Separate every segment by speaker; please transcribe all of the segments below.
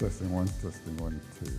Speaker 1: testing, one, testing, 1, 2.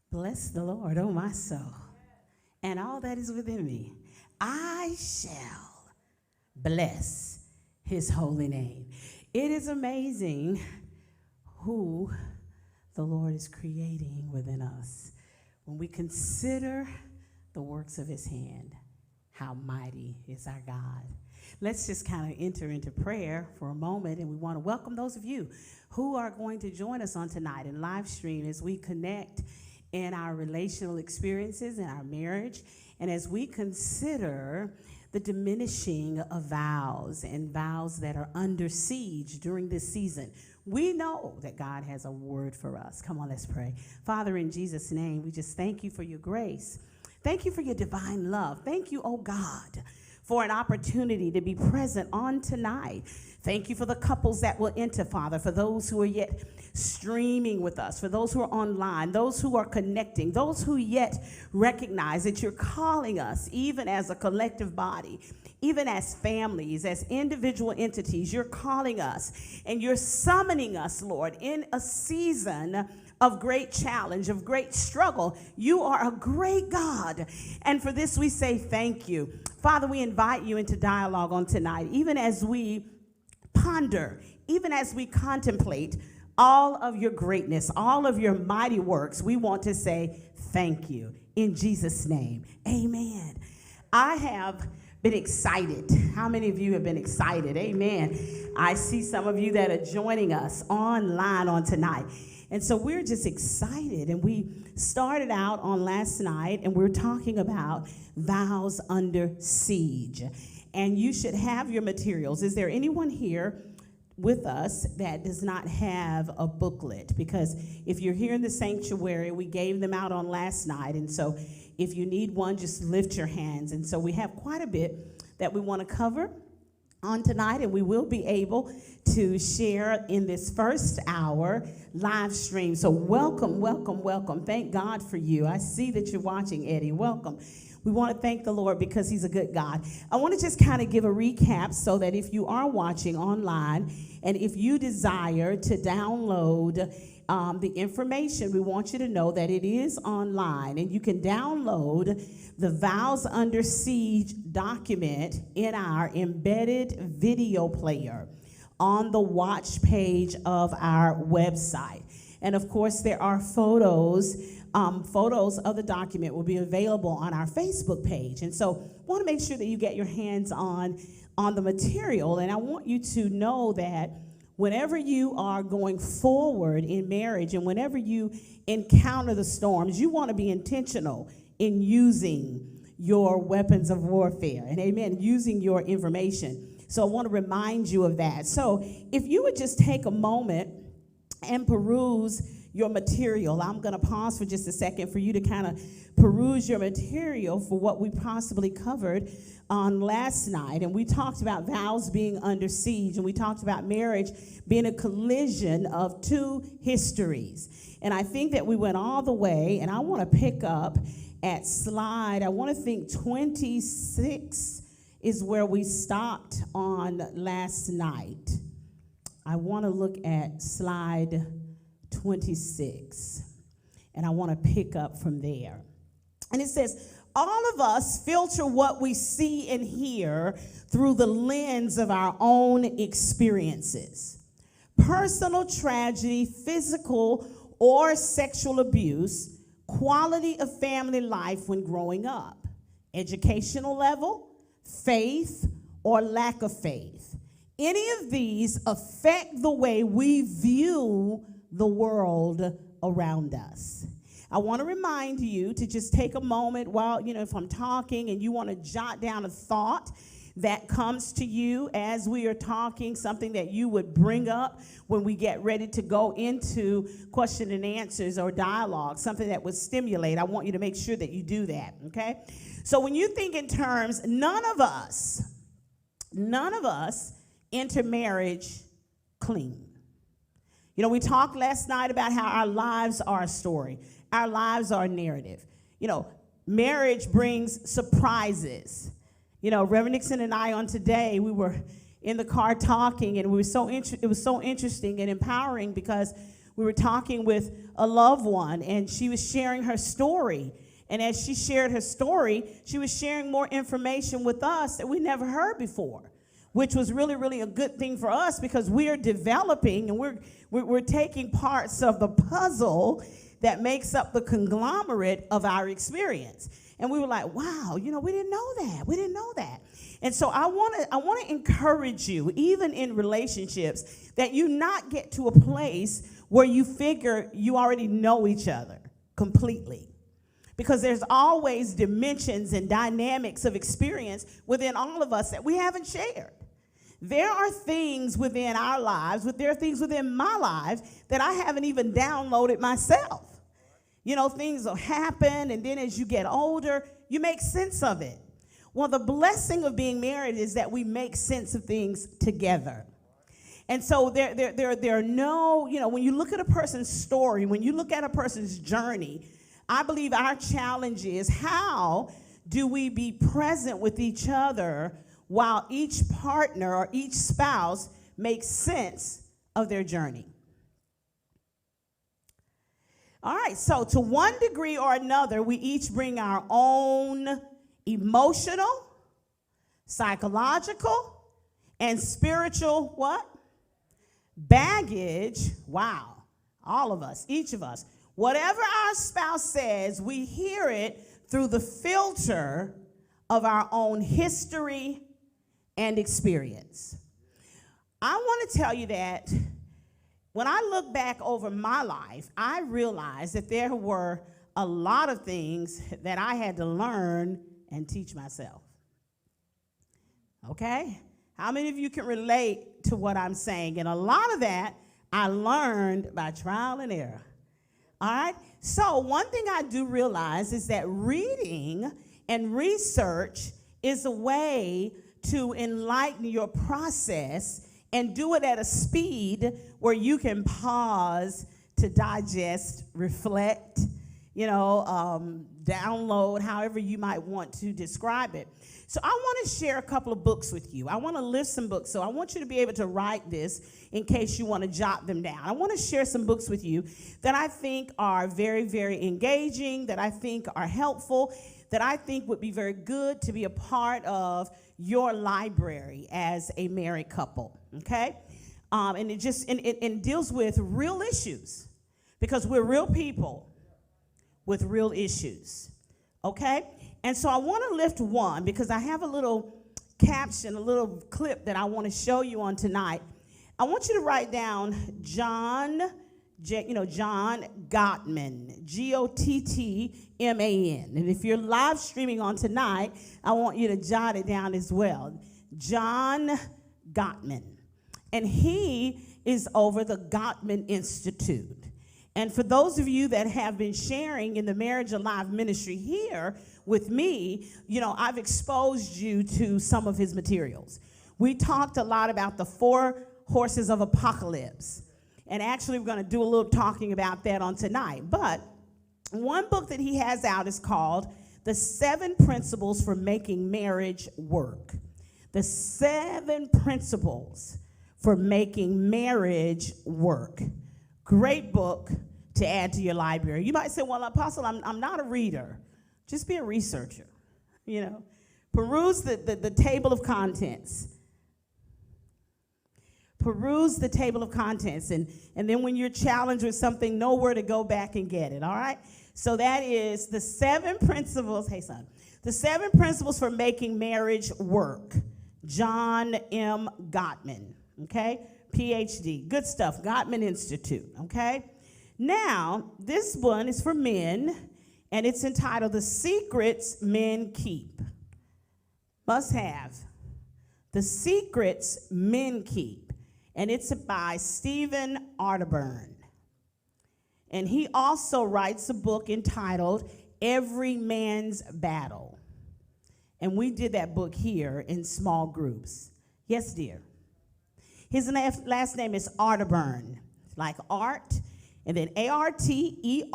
Speaker 2: Bless the Lord, oh my soul, and all that is within me. I shall bless his holy name. It is amazing who the Lord is creating within us. When we consider the works of his hand, how mighty is our God. Let's just kind of enter into prayer for a moment, and we want to welcome those of you who are going to join us on tonight in live stream as we connect in our relational experiences in our marriage, and as we consider the diminishing of vows and vows that are under siege during this season. We know that God has a word for us. Come on, let's pray. Father, in Jesus' name, we just thank you for your grace. Thank you for your divine love. Thank you, oh God, for an opportunity to be present on tonight. Thank you for the couples that will enter, Father, for those who are yet streaming with us, for those who are online, those who are connecting, those who yet recognize that you're calling us, even as a collective body, even as families, as individual entities. You're calling us and you're summoning us, Lord, in a season of great challenge, of great struggle. You are a great God. And for this, we say thank you. Father, we invite you into dialogue on tonight, even as we ponder, even as we contemplate all of your greatness, all of your mighty works. We want to say thank you in Jesus' name. Amen. I have been excited. How many of you have been excited? Amen. I see some of you that are joining us online on tonight. And so we're just excited. And we started out on last night, and we're talking about vows under siege. And you should have your materials. Is there anyone here with us that does not have a booklet? Because if you're here in the sanctuary, we gave them out on last night. And so if you need one, just lift your hands. And so we have quite a bit that we want to cover on tonight, and we will be able to share in this first hour live stream. So welcome, welcome, welcome. Thank God for you. I see that you're watching, Eddie. Welcome. We want to thank the Lord because he's a good God. I want to just kind of give a recap so that if you are watching online and if you desire to download the information, we want you to know that it is online, and you can download the Vows Under Siege document in our embedded video player on the watch page of our website. And of course, there are photos of the document will be available on our Facebook page. And so I want to make sure that you get your hands on the material. And I want you to know that whenever you are going forward in marriage and whenever you encounter the storms, you want to be intentional in using your weapons of warfare, and amen, using your information. So I want to remind you of that. So if you would just take a moment and peruse your material. I'm going to pause for just a second for you to kind of peruse your material for what we possibly covered on last night. And we talked about vows being under siege, and we talked about marriage being a collision of two histories. And I think that we went all the way, and I want to pick up at slide, I want to think 26 is where we stopped on last night. I want to look at slide 26, and I want to pick up from there. And it says, all of us filter what we see and hear through the lens of our own experiences. Personal tragedy, physical or sexual abuse, quality of family life when growing up, educational level, faith or lack of faith. Any of these affect the way we view the world around us. I want to remind you to just take a moment while, if I'm talking and you want to jot down a thought that comes to you as we are talking, something that you would bring up when we get ready to go into question and answers or dialogue, something that would stimulate. I want you to make sure that you do that, okay? So when you think in terms, none of us enter marriage clean. We talked last night about how our lives are a story. Our lives are a narrative. Marriage brings surprises. Reverend Nixon and I on today, we were in the car talking, and it was so interesting and empowering because we were talking with a loved one, and she was sharing her story. And as she shared her story, she was sharing more information with us that we never heard before, which was really, really a good thing for us because we're developing and we're taking parts of the puzzle that makes up the conglomerate of our experience. And we were like, wow, we didn't know that. We didn't know that. And so I want to encourage you, even in relationships, that you not get to a place where you figure you already know each other completely. Because there's always dimensions and dynamics of experience within all of us that we haven't shared. There are things within our lives, there are things within my life that I haven't even downloaded myself. Things will happen, and then as you get older, you make sense of it. Well, the blessing of being married is that we make sense of things together. And so there are no, when you look at a person's story, when you look at a person's journey, I believe our challenge is how do we be present with each other while each partner or each spouse makes sense of their journey. All right, so to one degree or another, we each bring our own emotional, psychological, and spiritual what? Baggage. Wow, all of us, each of us. Whatever our spouse says, we hear it through the filter of our own history and experience. I want to tell you that when I look back over my life, I realized that there were a lot of things that I had to learn and teach myself. Okay? How many of you can relate to what I'm saying? And a lot of that I learned by trial and error. All right? So one thing I do realize is that reading and research is a way to enlighten your process and do it at a speed where you can pause to digest, reflect, download, however you might want to describe it. So I want to share a couple of books with you. I want to list some books. So I want you to be able to write this in case you want to jot them down. I want to share some books with you that I think are very, very engaging, that I think are helpful, that I think would be very good to be a part of your library as a married couple, okay? And it just it deals with real issues because we're real people with real issues, okay? And so I want to lift one because I have a little caption, a little clip that I want to show you on tonight. I want you to write down John Gottman, Gottman. And if you're live streaming on tonight, I want you to jot it down as well. John Gottman. And he is over the Gottman Institute. And for those of you that have been sharing in the Marriage Alive ministry here with me, I've exposed you to some of his materials. We talked a lot about the 4 horses of apocalypse. And actually, we're going to do a little talking about that on tonight. But one book that he has out is called The 7 Principles for Making Marriage Work. The 7 Principles for Making Marriage Work. Great book to add to your library. You might say, well, Apostle, I'm not a reader. Just be a researcher, Peruse the table of contents. Peruse the table of contents, and then when you're challenged with something, know where to go back and get it, all right? So that is the 7 principles, hey son, the 7 principles for making marriage work. John M. Gottman, okay? PhD, good stuff, Gottman Institute, okay? Now, this one is for men, and it's entitled The Secrets Men Keep. Must have. The Secrets Men Keep. And it's by Stephen Arterburn. And he also writes a book entitled Every Man's Battle. And we did that book here in small groups. Yes, dear. His last name is Arterburn, like art, and then Arterburn,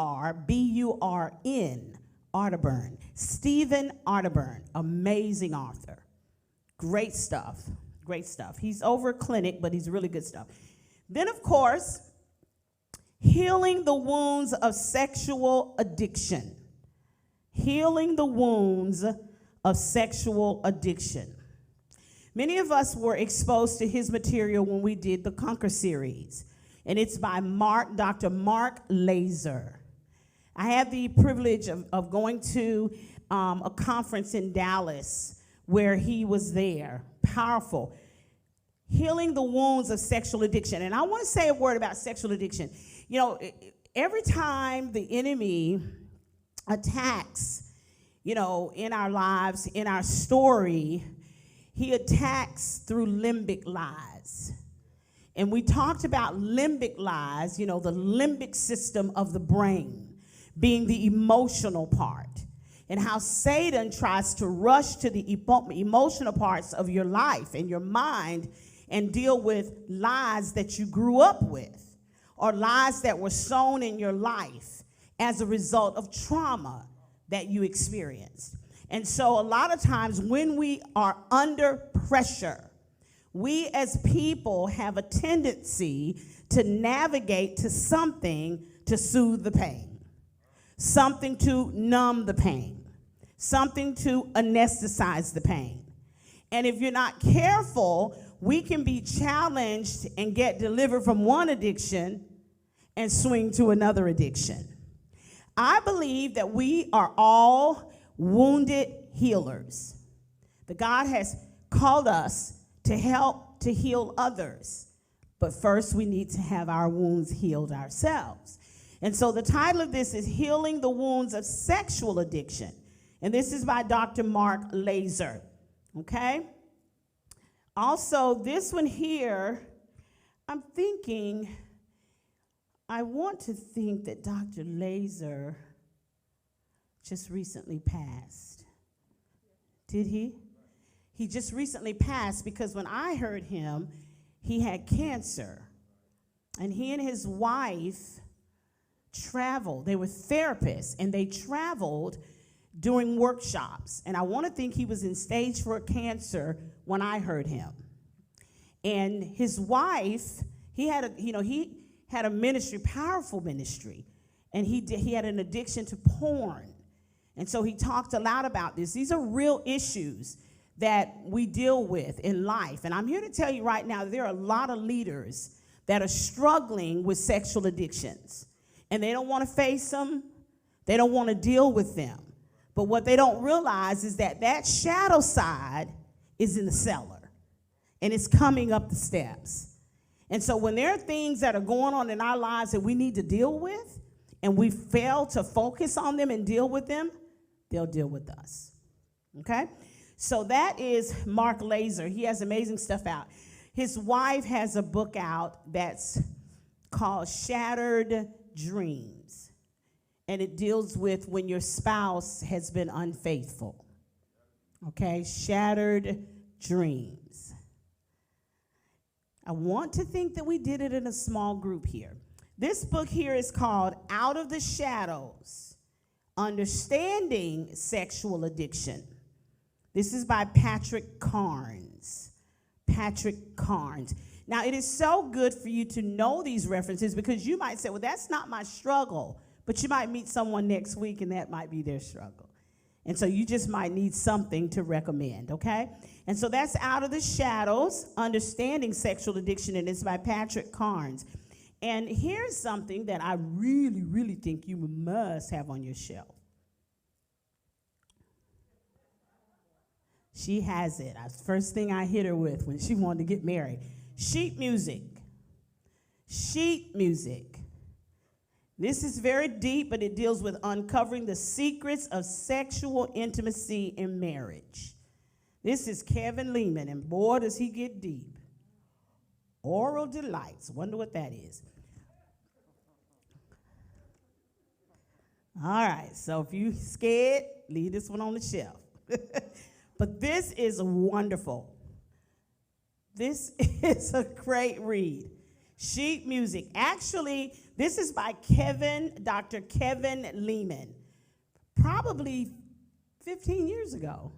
Speaker 2: Arterburn. Stephen Arterburn, amazing author. Great stuff. Great stuff. He's over a clinic, but he's really good stuff. Then, of course, Healing the Wounds of Sexual Addiction. Healing the Wounds of Sexual Addiction. Many of us were exposed to his material when we did the Conquer series, and it's by Dr. Mark Laser. I had the privilege of going to a conference in Dallas where he was there. Powerful. Healing the wounds of sexual addiction. And I want to say a word about sexual addiction. Every time the enemy attacks, in our lives, in our story, he attacks through limbic lies. And we talked about limbic lies, the limbic system of the brain being the emotional part. And how Satan tries to rush to the emotional parts of your life and your mind and deal with lies that you grew up with or lies that were sown in your life as a result of trauma that you experienced. And so a lot of times when we are under pressure, we as people have a tendency to navigate to something to soothe the pain, something to numb the pain, something to anesthetize the pain. And if you're not careful, we can be challenged and get delivered from one addiction and swing to another addiction. I believe that we are all wounded healers. That God has called us to help to heal others. But first, we need to have our wounds healed ourselves. And so the title of this is Healing the Wounds of Sexual Addiction. And this is by Dr. Mark Laser, okay? Also, this one here, I want to think that Dr. Laser just recently passed. Did he? He just recently passed because when I heard him, he had cancer. And he and his wife traveled. They were therapists, and they traveled doing workshops. And I want to think he was in stage 4 cancer when I heard him. And his wife, he had a ministry, powerful ministry, and he had an addiction to porn. And so he talked a lot about this. These are real issues that we deal with in life. And I'm here to tell you right now, there are a lot of leaders that are struggling with sexual addictions. And they don't want to face them. They don't want to deal with them. But what they don't realize is that shadow side is in the cellar. And it's coming up the steps. And so when there are things that are going on in our lives that we need to deal with, and we fail to focus on them and deal with them, they'll deal with us. Okay? So that is Mark Laser. He has amazing stuff out. His wife has a book out that's called Shattered Dreams. And it deals with when your spouse has been unfaithful. Okay? Shattered Dreams. I want to think that we did it in a small group here. This book here is called Out of the Shadows, Understanding Sexual Addiction. This is by Patrick Carnes. Patrick Carnes. Now, it is so good for you to know these references because you might say, well, that's not my struggle. But you might meet someone next week and that might be their struggle. And so you just might need something to recommend, okay? And so that's Out of the Shadows, Understanding Sexual Addiction, and it's by Patrick Carnes. And here's something that I really, really think you must have on your shelf. She has it. That's the first thing I hit her with when she wanted to get married. Sheet music. Sheet music. This is very deep, but it deals with uncovering the secrets of sexual intimacy in marriage. This is Kevin Lehman, and boy, does he get deep. Oral Delights. Wonder what that is. All right, so if you're scared, leave this one on the shelf. But this is wonderful. This is a great read. Sheet music. Actually, this is by Dr. Kevin Lehman. Probably 15 years ago,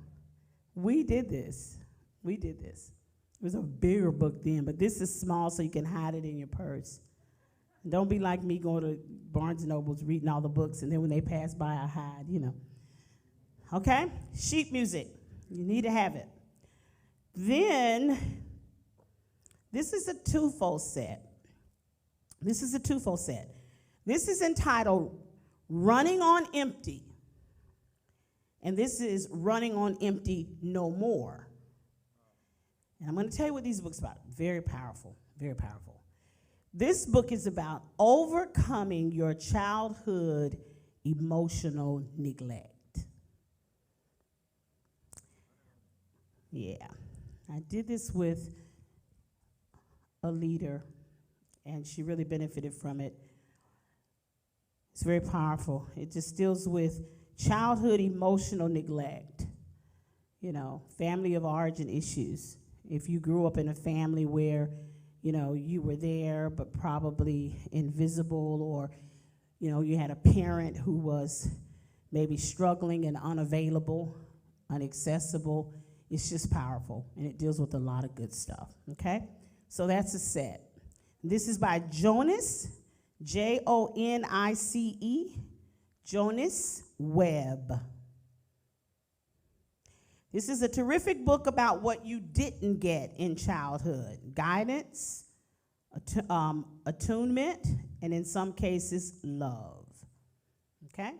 Speaker 2: we did this. It was a bigger book then, but this is small so you can hide it in your purse. Don't be like me going to Barnes & Noble's reading all the books, and then when they pass by, I hide, Okay? Sheet music. You need to have it. Then, this is a twofold set. This is entitled Running on Empty. And this is Running on Empty No More. And I'm going to tell you what these books are about. Very powerful, very powerful. This book is about overcoming your childhood emotional neglect. Yeah, I did this with a leader, and she really benefited from it. It's very powerful. It just deals with childhood emotional neglect, family of origin issues. If you grew up in a family where, you were there but probably invisible, or, you had a parent who was maybe struggling and unavailable, inaccessible, it's just powerful, and it deals with a lot of good stuff, okay? So that's a set. This is by Jonas, Jonice, Jonas Webb. This is a terrific book about what you didn't get in childhood. Guidance, attunement, and in some cases, love. Okay?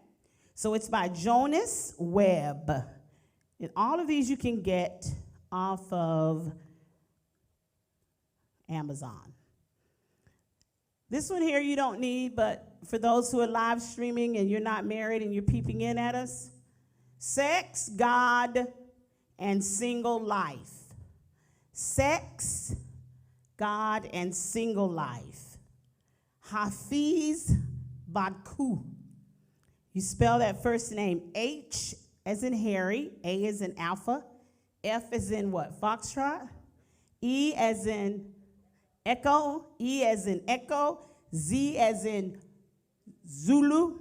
Speaker 2: So it's by Jonas Webb. And all of these you can get off of Amazon. This one here you don't need, but for those who are live streaming and you're not married and you're peeping in at us, Sex, God, and Single Life. Sex, God, and Single Life. Hafiz Badku. You spell that first name H as in Harry, A as in Alpha, F as in what? Foxtrot, E as in Echo, E as in Echo, Z as in Zulu.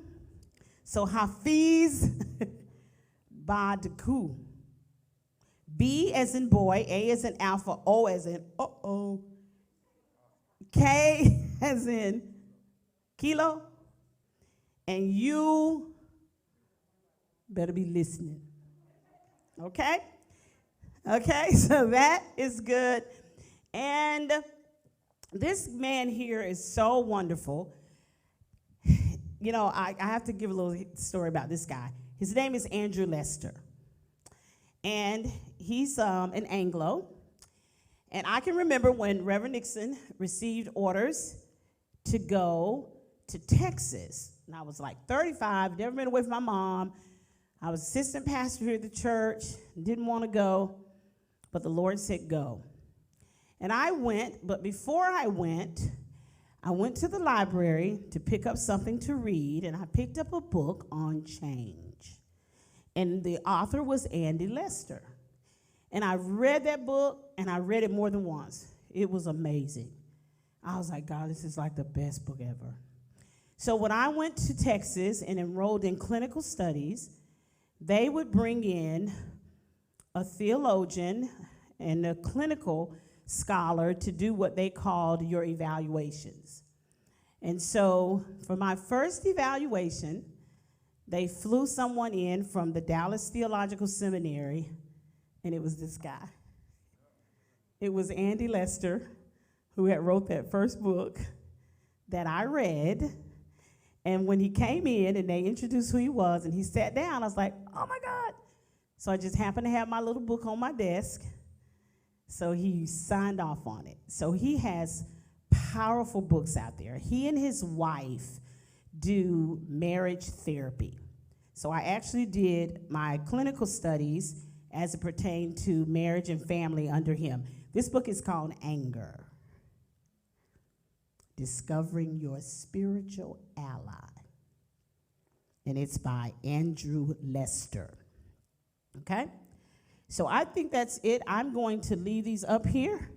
Speaker 2: So Hafiz Badku. B as in boy, A as in Alpha, O as in uh-oh, K as in kilo, and you better be listening. Okay? Okay, so that is good. And this man here is so wonderful. I have to give a little story about this guy. His name is Andrew Lester. And he's an Anglo. And I can remember when Reverend Nixon received orders to go to Texas. And I was like 35, never been away from my mom. I was assistant pastor here at the church, didn't want to go, but the Lord said go. And I went, but before I went to the library to pick up something to read, and I picked up a book on change. And the author was Andy Lester. And I read that book, and I read it more than once. It was amazing. I was like, God, this is like the best book ever. So when I went to Texas and enrolled in clinical studies, they would bring in a theologian and a clinical scholar to do what they called your evaluations. And so for my first evaluation, they flew someone in from the Dallas Theological Seminary, and it was this guy. It was Andy Lester, who had wrote that first book that I read. And when he came in and they introduced who he was and he sat down, I was like, oh my God. So I just happened to have my little book on my desk. So he signed off on it. So he has powerful books out there. He and his wife do marriage therapy. So I actually did my clinical studies as it pertained to marriage and family under him. This book is called Anger: Discovering Your Spiritual Ally. And it's by Andrew Lester. Okay? So I think that's it. I'm going to leave these up here.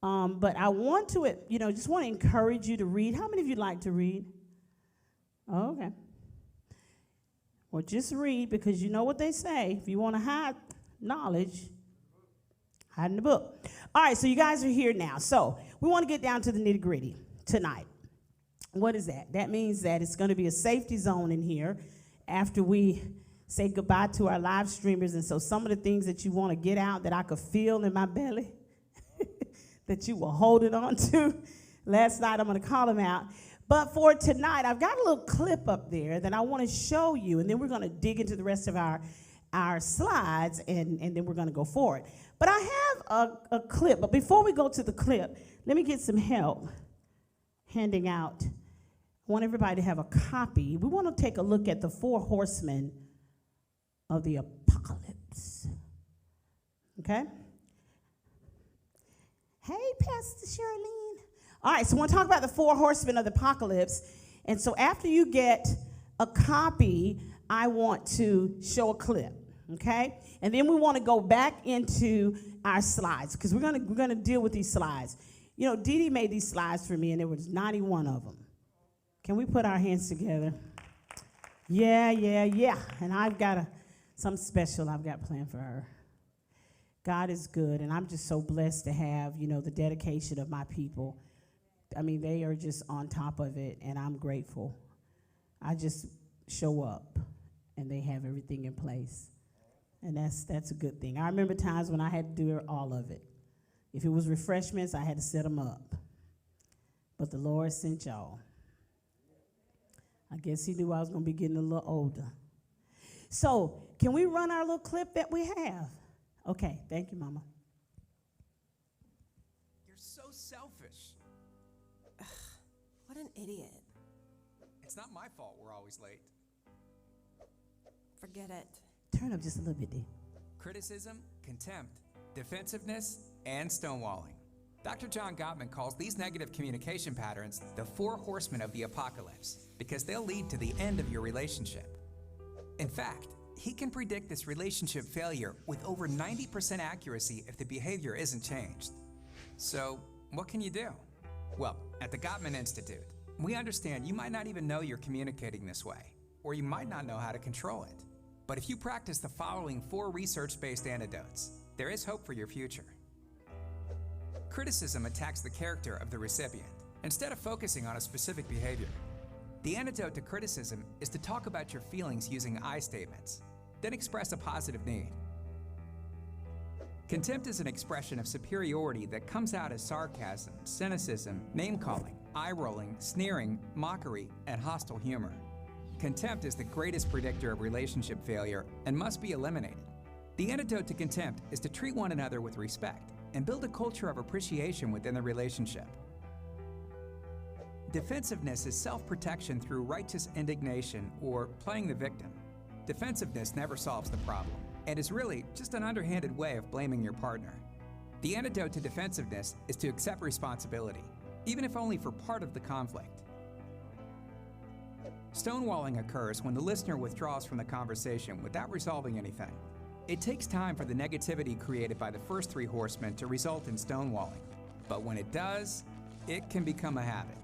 Speaker 2: But I want to, just want to encourage you to read. How many of you like to read? Oh, okay. Well, just read, because you know what they say. If you want to hide knowledge, hide in the book. All right, so you guys are here now. So we want to get down to the nitty-gritty tonight. What is that? That means that it's going to be a safety zone in here after we say goodbye to our live streamers. And so some of the things that you want to get out that I could feel in my belly that you were holding on to last night, I'm going to call them out. But for tonight, I've got a little clip up there that I want to show you, and then we're going to dig into the rest of our slides, and then we're going to go forward. But I have a clip. But before we go to the clip, let me get some help handing out. I want everybody to have a copy. We want to take a look at the 4 horsemen of the apocalypse. Okay? Hey, Pastor Charlene. All right, so I want to talk about the 4 horsemen of the apocalypse. And so after you get a copy, I want to show a clip, okay? And then we want to go back into our slides, because we're gonna deal with these slides. You know, Dee Dee made these slides for me, and there was 91 of them. Can we put our hands together? Yeah. And I've got something special I've got planned for her. God is good, and I'm just so blessed to have, the dedication of my people. I mean, they are just on top of it, and I'm grateful. I just show up, and they have everything in place, and that's a good thing. I remember times when I had to do all of it. If it was refreshments, I had to set them up. But the Lord sent y'all. I guess he knew I was going to be getting a little older. So, can we run our little clip that we have? Okay, thank you, Mama.
Speaker 3: You're so selfish.
Speaker 4: Ugh, what an idiot.
Speaker 3: It's not my fault we're always late.
Speaker 4: Forget it.
Speaker 2: Turn up just a little bit, D.
Speaker 3: Criticism, contempt, defensiveness, and stonewalling. Dr. John Gottman calls these negative communication patterns the 4 horsemen of the apocalypse, because they'll lead to the end of your relationship. In fact, he can predict this relationship failure with over 90% accuracy if the behavior isn't changed. So, what can you do? Well, at the Gottman Institute, we understand you might not even know you're communicating this way, or you might not know how to control it. But if you practice the following 4 research-based antidotes, there is hope for your future. Criticism attacks the character of the recipient, instead of focusing on a specific behavior. The antidote to criticism is to talk about your feelings using I statements, then express a positive need. Contempt is an expression of superiority that comes out as sarcasm, cynicism, name-calling, eye-rolling, sneering, mockery, and hostile humor. Contempt is the greatest predictor of relationship failure and must be eliminated. The antidote to contempt is to treat one another with respect and build a culture of appreciation within the relationship. Defensiveness is self-protection through righteous indignation or playing the victim. Defensiveness never solves the problem and is really just an underhanded way of blaming your partner. The antidote to defensiveness is to accept responsibility, even if only for part of the conflict. Stonewalling occurs when the listener withdraws from the conversation without resolving anything. It takes time for the negativity created by the first three horsemen to result in stonewalling, but when it does, it can become a habit.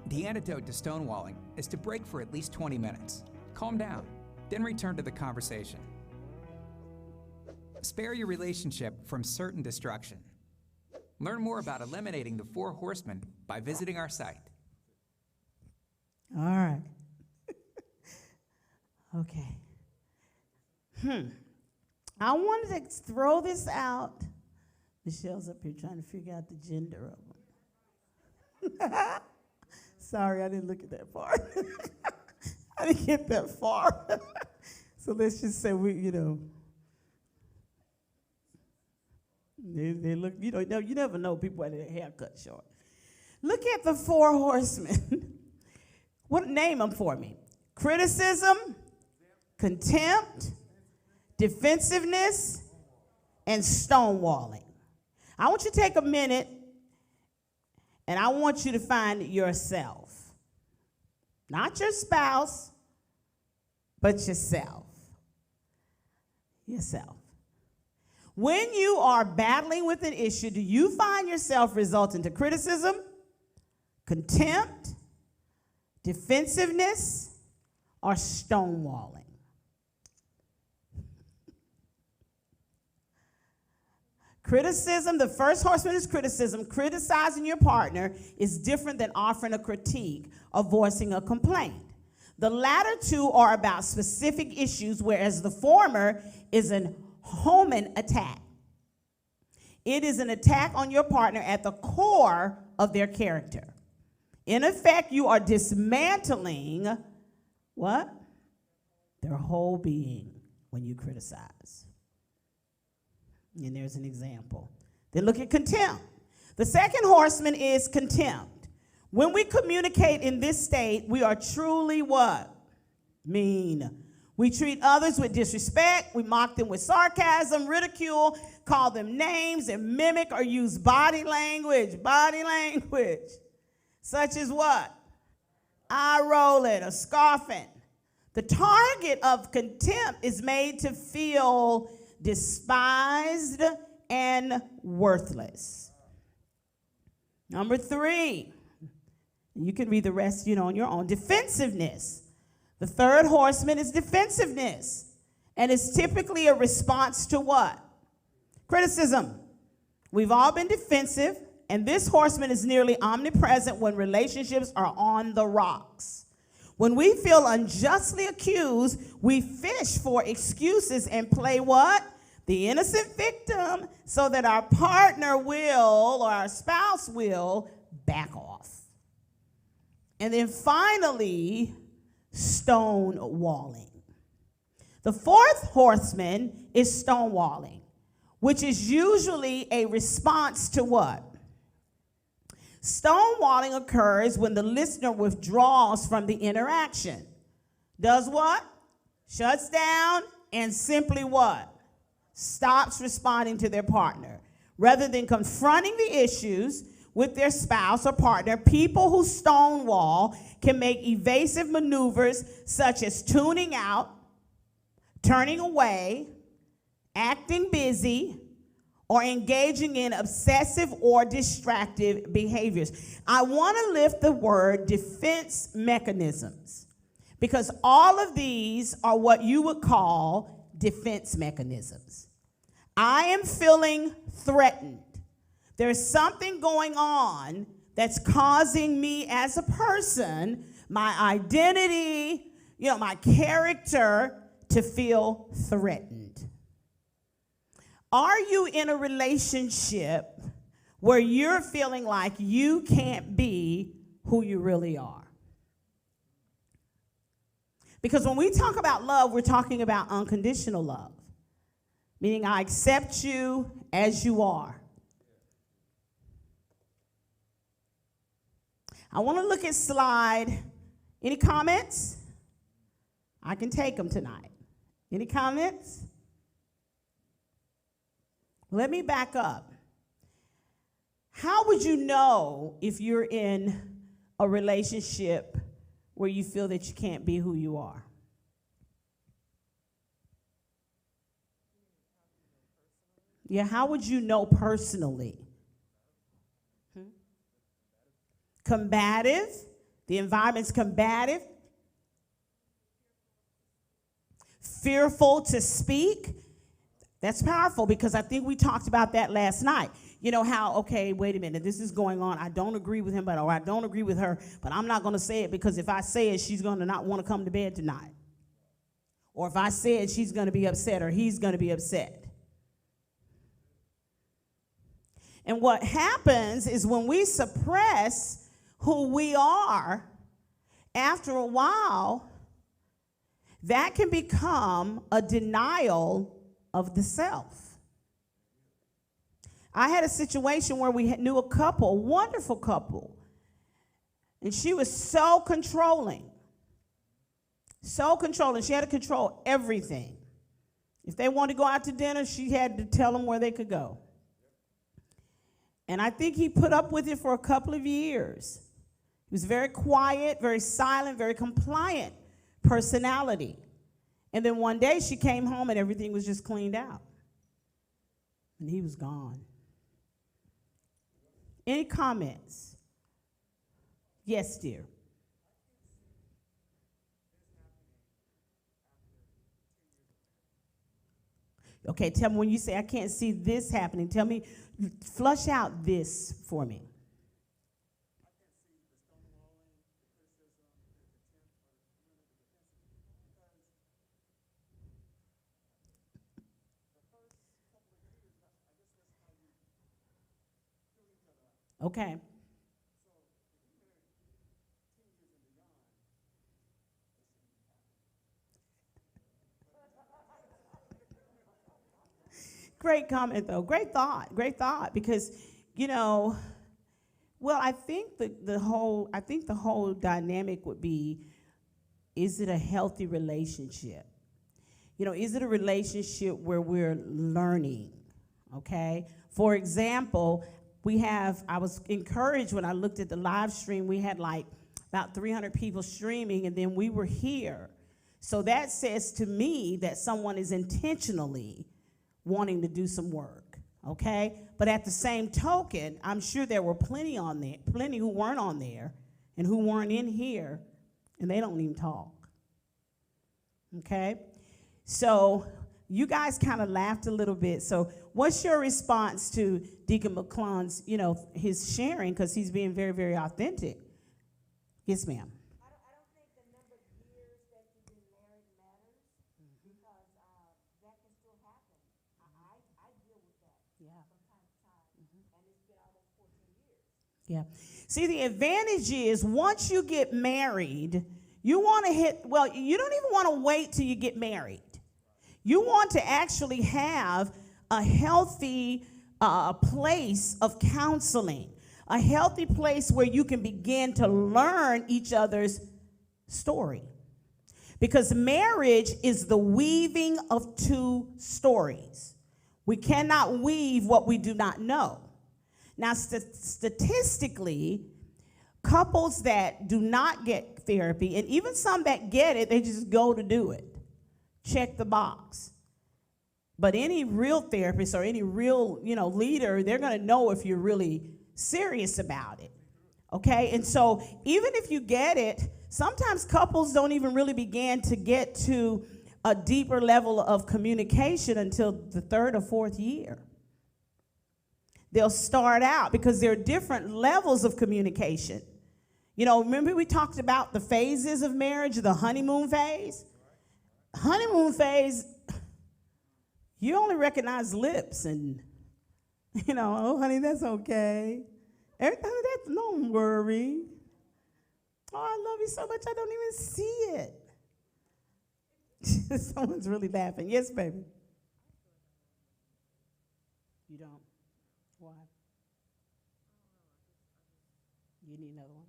Speaker 3: The antidote to stonewalling is to break for at least 20 minutes. Calm down, then return to the conversation. Spare your relationship from certain destruction. Learn more about eliminating the 4 horsemen by visiting our site.
Speaker 2: All right. Okay. I wanted to throw this out. Michelle's up here trying to figure out the gender of them. Sorry, I didn't look at that far. I didn't get that far. So let's just say they look, you never know people had their hair cut short. Look at the 4 horsemen. What name them for me? Criticism, contempt, defensiveness, and stonewalling. I want you to take a minute and I want you to find yourself. Not your spouse, but yourself. Yourself. When you are battling with an issue, do you find yourself resulting to criticism, contempt, defensiveness, or stonewalling? Criticism, the first horseman is criticism. Criticizing your partner is different than offering a critique or voicing a complaint. The latter two are about specific issues, whereas the former is an homing attack. It is an attack on your partner at the core of their character. In effect, you are dismantling what? Their whole being when you criticize. And there's an example. Then look at contempt. The second horseman is contempt. When we communicate in this state, we are truly what? Mean. We treat others with disrespect. We mock them with sarcasm, ridicule, call them names, and mimic or use body language. Body language. Such as what? Eye rolling or scoffing. The target of contempt is made to feel despised and worthless. Number 3, you can read the rest, on your own. Defensiveness. The third horseman is defensiveness, and it's typically a response to what? Criticism. We've all been defensive, and this horseman is nearly omnipresent when relationships are on the rocks. When we feel unjustly accused, we fish for excuses and play what? The innocent victim, so that our partner will, or our spouse will, back off. And then finally, stonewalling. The fourth horseman is stonewalling, which is usually a response to what? Stonewalling occurs when the listener withdraws from the interaction. Does what? Shuts down and simply what? Stops responding to their partner. Rather than confronting the issues with their spouse or partner, people who stonewall can make evasive maneuvers such as tuning out, turning away, acting busy, or engaging in obsessive or distractive behaviors. I want to lift the word defense mechanisms, because all of these are what you would call defense mechanisms. I am feeling threatened. There's something going on that's causing me as a person, my identity, my character, to feel threatened. Are you in a relationship where you're feeling like you can't be who you really are? Because when we talk about love, we're talking about unconditional love, meaning I accept you as you are. I want to look at slide. Any comments? I can take them tonight. Any comments? Let me back up. How would you know if you're in a relationship where you feel that you can't be who you are? Yeah, how would you know personally? Combative. The environment's combative. Fearful to speak. That's powerful because I think we talked about that last night. You know how, okay, wait a minute, this is going on. I don't agree with him, or I don't agree with her, but I'm not going to say it because if I say it, she's going to not want to come to bed tonight. Or if I say it, she's going to be upset or he's going to be upset. And what happens is when we suppress who we are, after a while, that can become a denial of the self. I had a situation where we knew a couple, a wonderful couple, and she was so controlling. So controlling. She had to control everything. If they wanted to go out to dinner, she had to tell them where they could go. And I think he put up with it for a couple of years. He was very quiet, very silent, very compliant personality. And then one day she came home and everything was just cleaned out. And he was gone. Any comments? Yes, dear. Okay, tell me when you say, I can't see this happening, tell me, flush out this for me. Okay. Great comment, though. Great thought, because, well, I think the whole dynamic would be, is it a healthy relationship? Is it a relationship where we're learning, okay? For example, I was encouraged when I looked at the live stream, we had like about 300 people streaming, and then we were here. So that says to me that someone is intentionally wanting to do some work, okay? But at the same token, I'm sure there were plenty who weren't on there and who weren't in here, and they don't even talk, okay? So you guys kind of laughed a little bit. So what's your response to Deacon McClung's, his sharing, because he's being very, very authentic? Yes, ma'am.
Speaker 5: I don't think the number of years that you've been married matters, because that can still happen. I deal with that from time to time, and it's been almost 14 years.
Speaker 2: Yeah. See, the advantage is once you get married, you want to you don't even want to wait till you get married. You want to actually have a healthy place of counseling, a healthy place where you can begin to learn each other's story. Because marriage is the weaving of two stories. We cannot weave what we do not know. Now, statistically, couples that do not get therapy, and even some that get it, they just go to do it. Check the box. But any real therapist or any real, leader, they're going to know if you're really serious about it. Okay? And so even if you get it, sometimes couples don't even really begin to get to a deeper level of communication until the third or fourth year. They'll start out because there are different levels of communication. Remember we talked about the phases of marriage, the honeymoon phase? Honeymoon phase, you only recognize lips and, oh, honey, that's okay. Everything, don't worry. Oh, I love you so much, I don't even see it. Someone's really laughing. Yes, baby. You don't? Why? You need another one?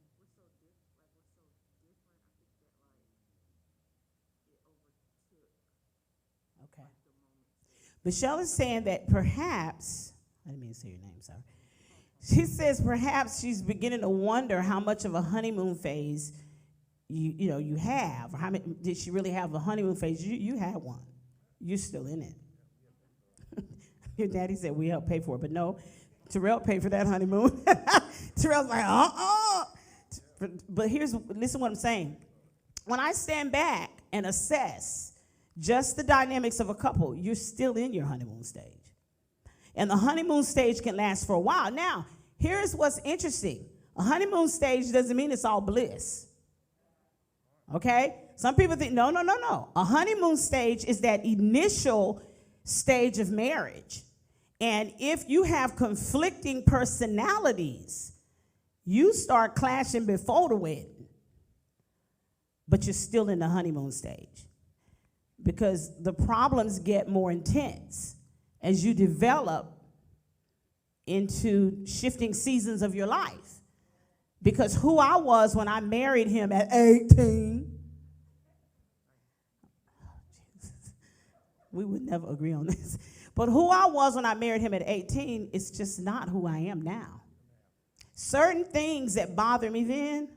Speaker 2: Michelle is saying that perhaps, I didn't mean to say your name, sorry. She says perhaps she's beginning to wonder how much of a honeymoon phase you have. Or how many, did she really have a honeymoon phase? You had one. You're still in it. Your daddy said we helped pay for it, but no, Terrell paid for that honeymoon. Terrell's like, But listen what I'm saying. When I stand back and assess just the dynamics of a couple, you're still in your honeymoon stage. And the honeymoon stage can last for a while. Now, here's what's interesting. A honeymoon stage doesn't mean it's all bliss. Okay? Some people think, no. A honeymoon stage is that initial stage of marriage. And if you have conflicting personalities, you start clashing before the wedding. But you're still in the honeymoon stage. Because the problems get more intense as you develop into shifting seasons of your life. Because who I was when I married him at 18, we would never agree on this. But who I was when I married him at 18 is just not who I am now. Certain things that bother me then,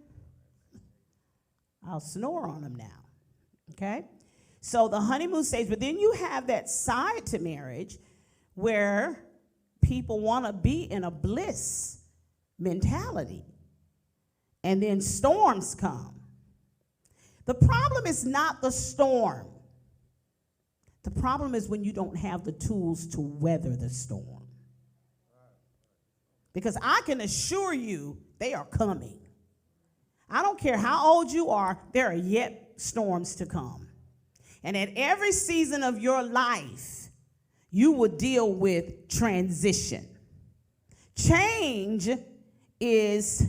Speaker 2: I'll snore on them now, okay? So the honeymoon stage, but then you have that side to marriage where people want to be in a bliss mentality. And then storms come. The problem is not the storm. The problem is when you don't have the tools to weather the storm. Because I can assure you they are coming. I don't care how old you are, there are yet storms to come. And at every season of your life, you will deal with transition. Change is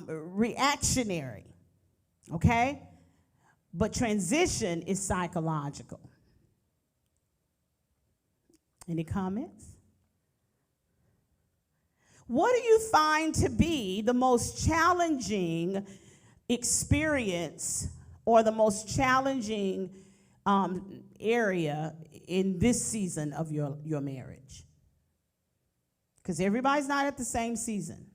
Speaker 2: reactionary, okay? But transition is psychological. Any comments? What do you find to be the most challenging experience or the most challenging area in this season of your marriage? Because everybody's not at the same season.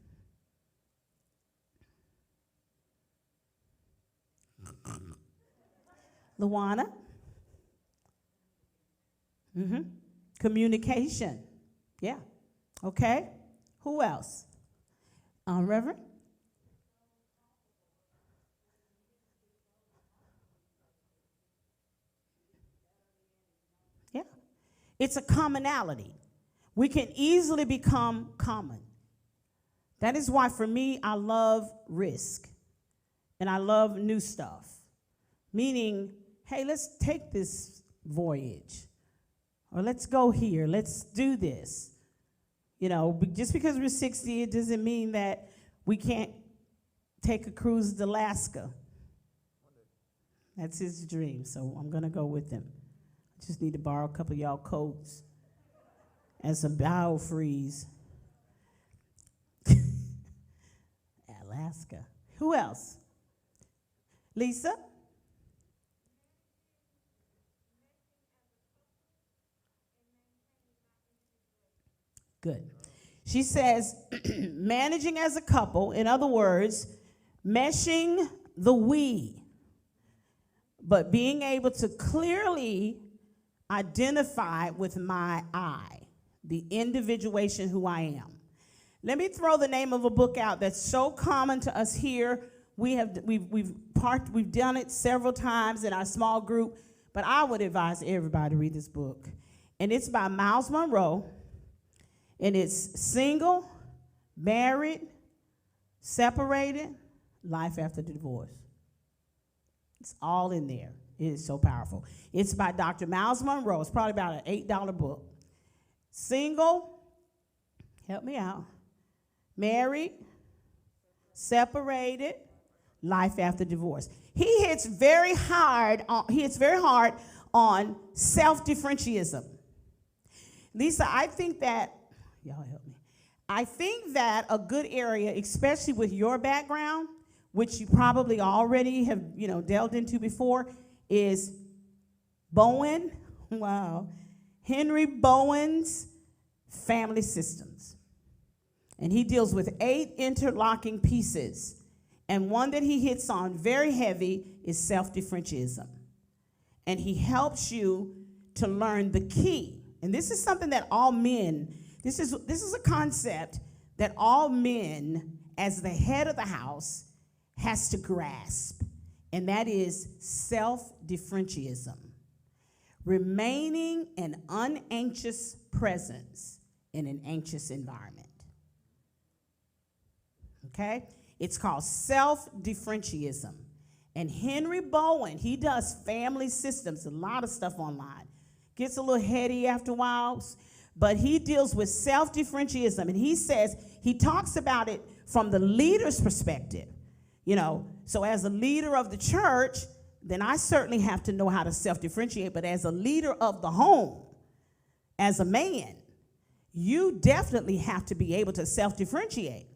Speaker 2: Luana? Communication. Yeah. Okay. Who else? Reverend? Yeah. It's a commonality. We can easily become common. That is why, for me, I love risk. And I love new stuff. Meaning, hey, let's take this voyage. Or let's go here. Let's do this. You know, just because we're 60, it doesn't mean that we can't take a cruise to Alaska. That's his dream, so I'm going to go with him. I just need to borrow a couple of y'all coats and some biofreeze. Alaska. Who else? Lisa? Good. She says, managing as a couple, in other words, meshing the we, but being able to clearly identify with my I, the individuation who I am. Let me throw the name of a book out that's so common to us here. We've done it several times in our small group, but I would advise everybody to read this book. And it's by Miles Monroe. And it's single, married, separated, life after divorce. It's all in there. It is so powerful. It's by Dr. Miles Monroe. It's probably about an $8 book. Single, help me out, married, separated, life after divorce. He hits very hard on self-differentiism. Lisa, I think that y'all help me. I think that a good area, especially with your background, which you probably already have, delved into before, is Bowen, wow, Henry Bowen's Family Systems. And he deals with 8 interlocking pieces. And one that he hits on very heavy is self-differentialism. And he helps you to learn the key. And this is something that all men, this is a concept that all men, as the head of the house, has to grasp. And that is self-differentialism. Remaining an unanxious presence in an anxious environment. Okay? It's called self-differentialism. And Henry Bowen, he does family systems, a lot of stuff online. Gets a little heady after a while, but he deals with self-differentialism. And he says, he talks about it from the leader's perspective. You know, so as a leader of the church, then I certainly have to know how to self-differentiate. But as a leader of the home, as a man, you definitely have to be able to self-differentiate.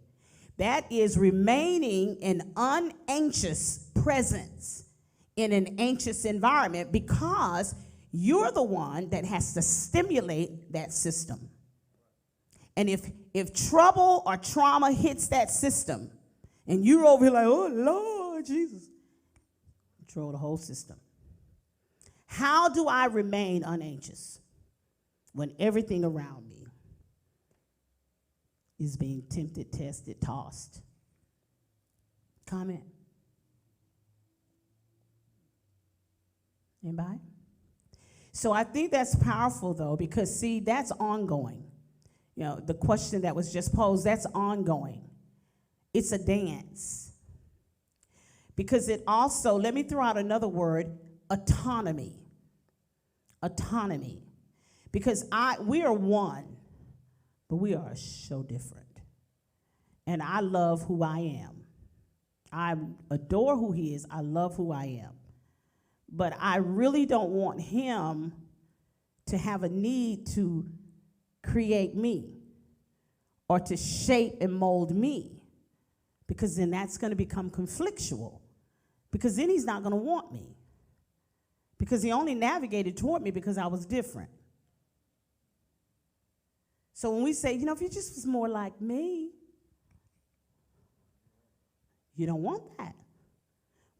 Speaker 2: That is remaining an unanxious presence in an anxious environment because you're the one that has to stimulate that system. And if trouble or trauma hits that system, and you're over here like, oh, Lord Jesus, control the whole system. How do I remain unanxious when everything around me is being tempted, tested, tossed? Comment? Anybody? So I think that's powerful, though, because, see, that's ongoing. You know, the question that was just posed, that's ongoing. It's a dance. Because it also, let me throw out another word, autonomy. Autonomy. Because we are one, but we are so different. And I love who I am. I adore who he is. I love who I am. But I really don't want him to have a need to create me or to shape and mold me, because then that's going to become conflictual, because then he's not going to want me, because he only navigated toward me because I was different. So when we say, you know, if you just was more like me, you don't want that.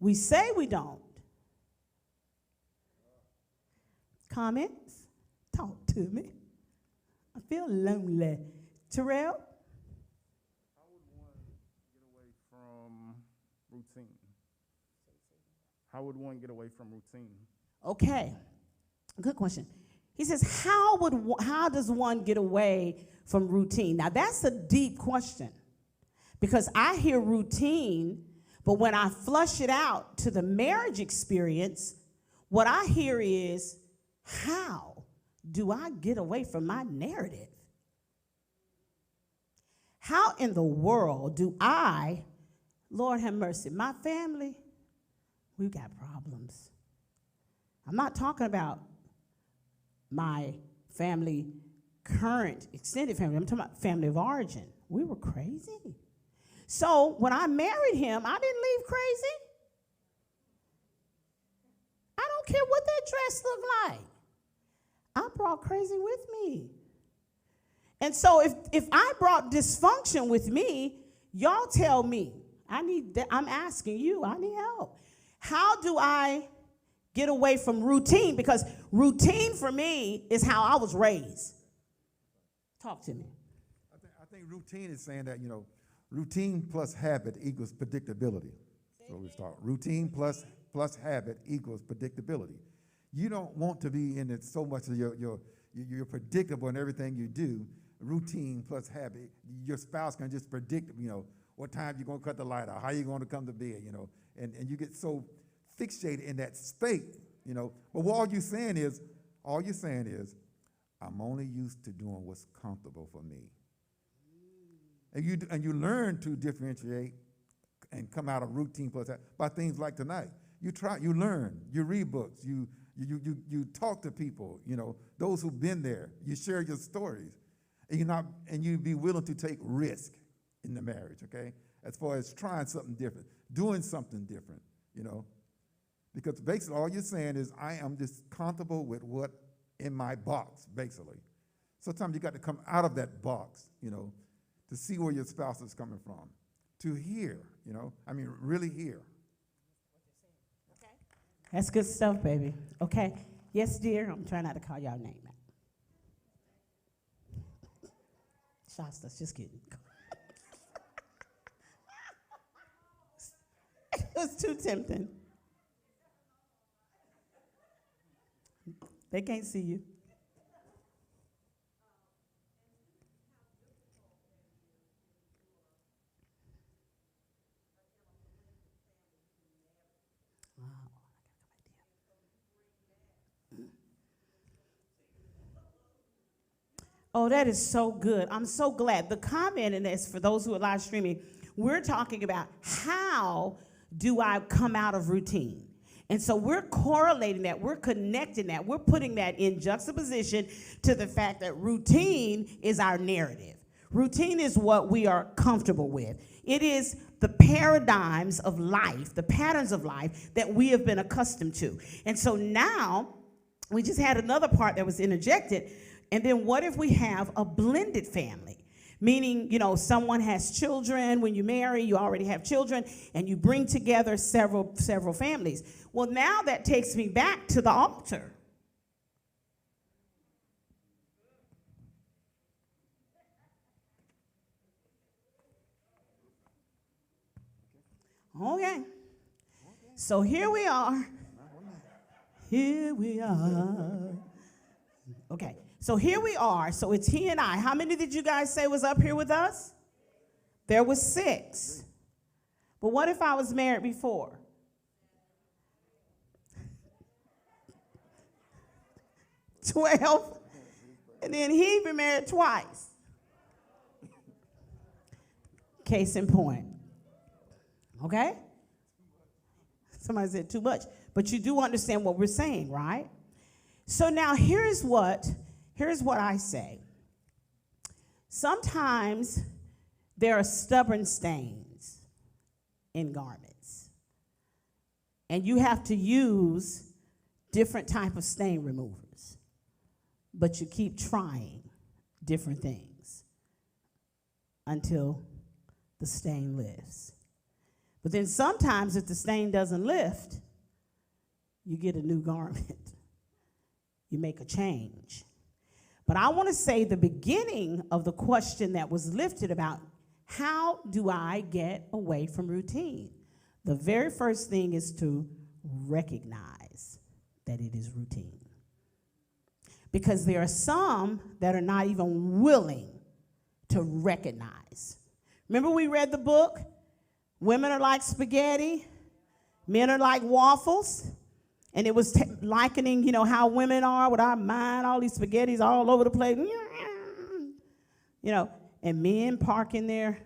Speaker 2: We say we don't. Comments? Talk to me. I feel lonely. Terrell?
Speaker 1: How would one get away from routine? How would one get away from routine?
Speaker 2: Okay, good question. He says, how does one get away from routine? Now, that's a deep question, because I hear routine, but when I flush it out to the marriage experience, what I hear is, how do I get away from my narrative? How in the world do I, Lord have mercy, my family, we've got problems. I'm not talking about my family, current extended family. I'm talking about family of origin. We were crazy. So when I married him, I didn't leave crazy. I don't care what that dress looked like. I brought crazy with me. And so if I brought dysfunction with me, y'all tell me. I'm asking you, I need help. How do I get away from routine? Because routine for me is how I was raised. Talk to me.
Speaker 6: I think routine is saying that, you know, routine plus habit equals predictability. So we start. Routine plus habit equals predictability. You don't want to be in it so much of you're predictable in everything you do. Routine plus habit. Your spouse can just predict, you know, what time you're going to cut the light out, how you're going to come to bed, you know, and you get so fixated in that state, you know. But all you're saying is, I'm only used to doing what's comfortable for me. And you learn to differentiate and come out of routine plus habit by things like tonight. You learn, you read books, you talk to people, you know, those who've been there. You share your stories, and you be willing to take risk in the marriage, okay? As far as trying something different, doing something different, you know, Because basically all you're saying is I am just comfortable with what in my box, basically. Sometimes you got to come out of that box, to see where your spouse is coming from, to hear, really hear.
Speaker 2: That's good stuff, baby. Okay. Yes, dear. I'm trying not to call y'all name. Shasta's just kidding. It was too tempting. They can't see you. Oh, that is so good. I'm so glad. The comment in this, for those who are live streaming, we're talking about how do I come out of routine? And so we're correlating that, we're connecting that, we're putting that in juxtaposition to the fact that routine is our narrative. Routine is what we are comfortable with. It is the paradigms of life, the patterns of life that we have been accustomed to. And so now, we just had another part that was interjected. And then what if we have a blended family? Meaning, someone has children. When you marry, you already have children, and you bring together several families. Well, now that takes me back to the altar. Okay. So here we are. Here we are. Okay. So here we are. So it's he and I. How many did you guys say was up here with us? There was 6. But what if I was married before? 12. And then he been married twice. Case in point. Okay? Somebody said too much. But you do understand what we're saying, right? So now here's what I say. Sometimes there are stubborn stains in garments. And you have to use different type of stain removers. But you keep trying different things until the stain lifts. But then sometimes if the stain doesn't lift, you get a new garment. You make a change. But I want to say the beginning of the question that was lifted about how do I get away from routine? The very first thing is to recognize that it is routine. Because there are some that are not even willing to recognize. Remember we read the book? Women are like spaghetti, men are like waffles. And it was likening, how women are with our mind, all these spaghettis all over the place. And men park in their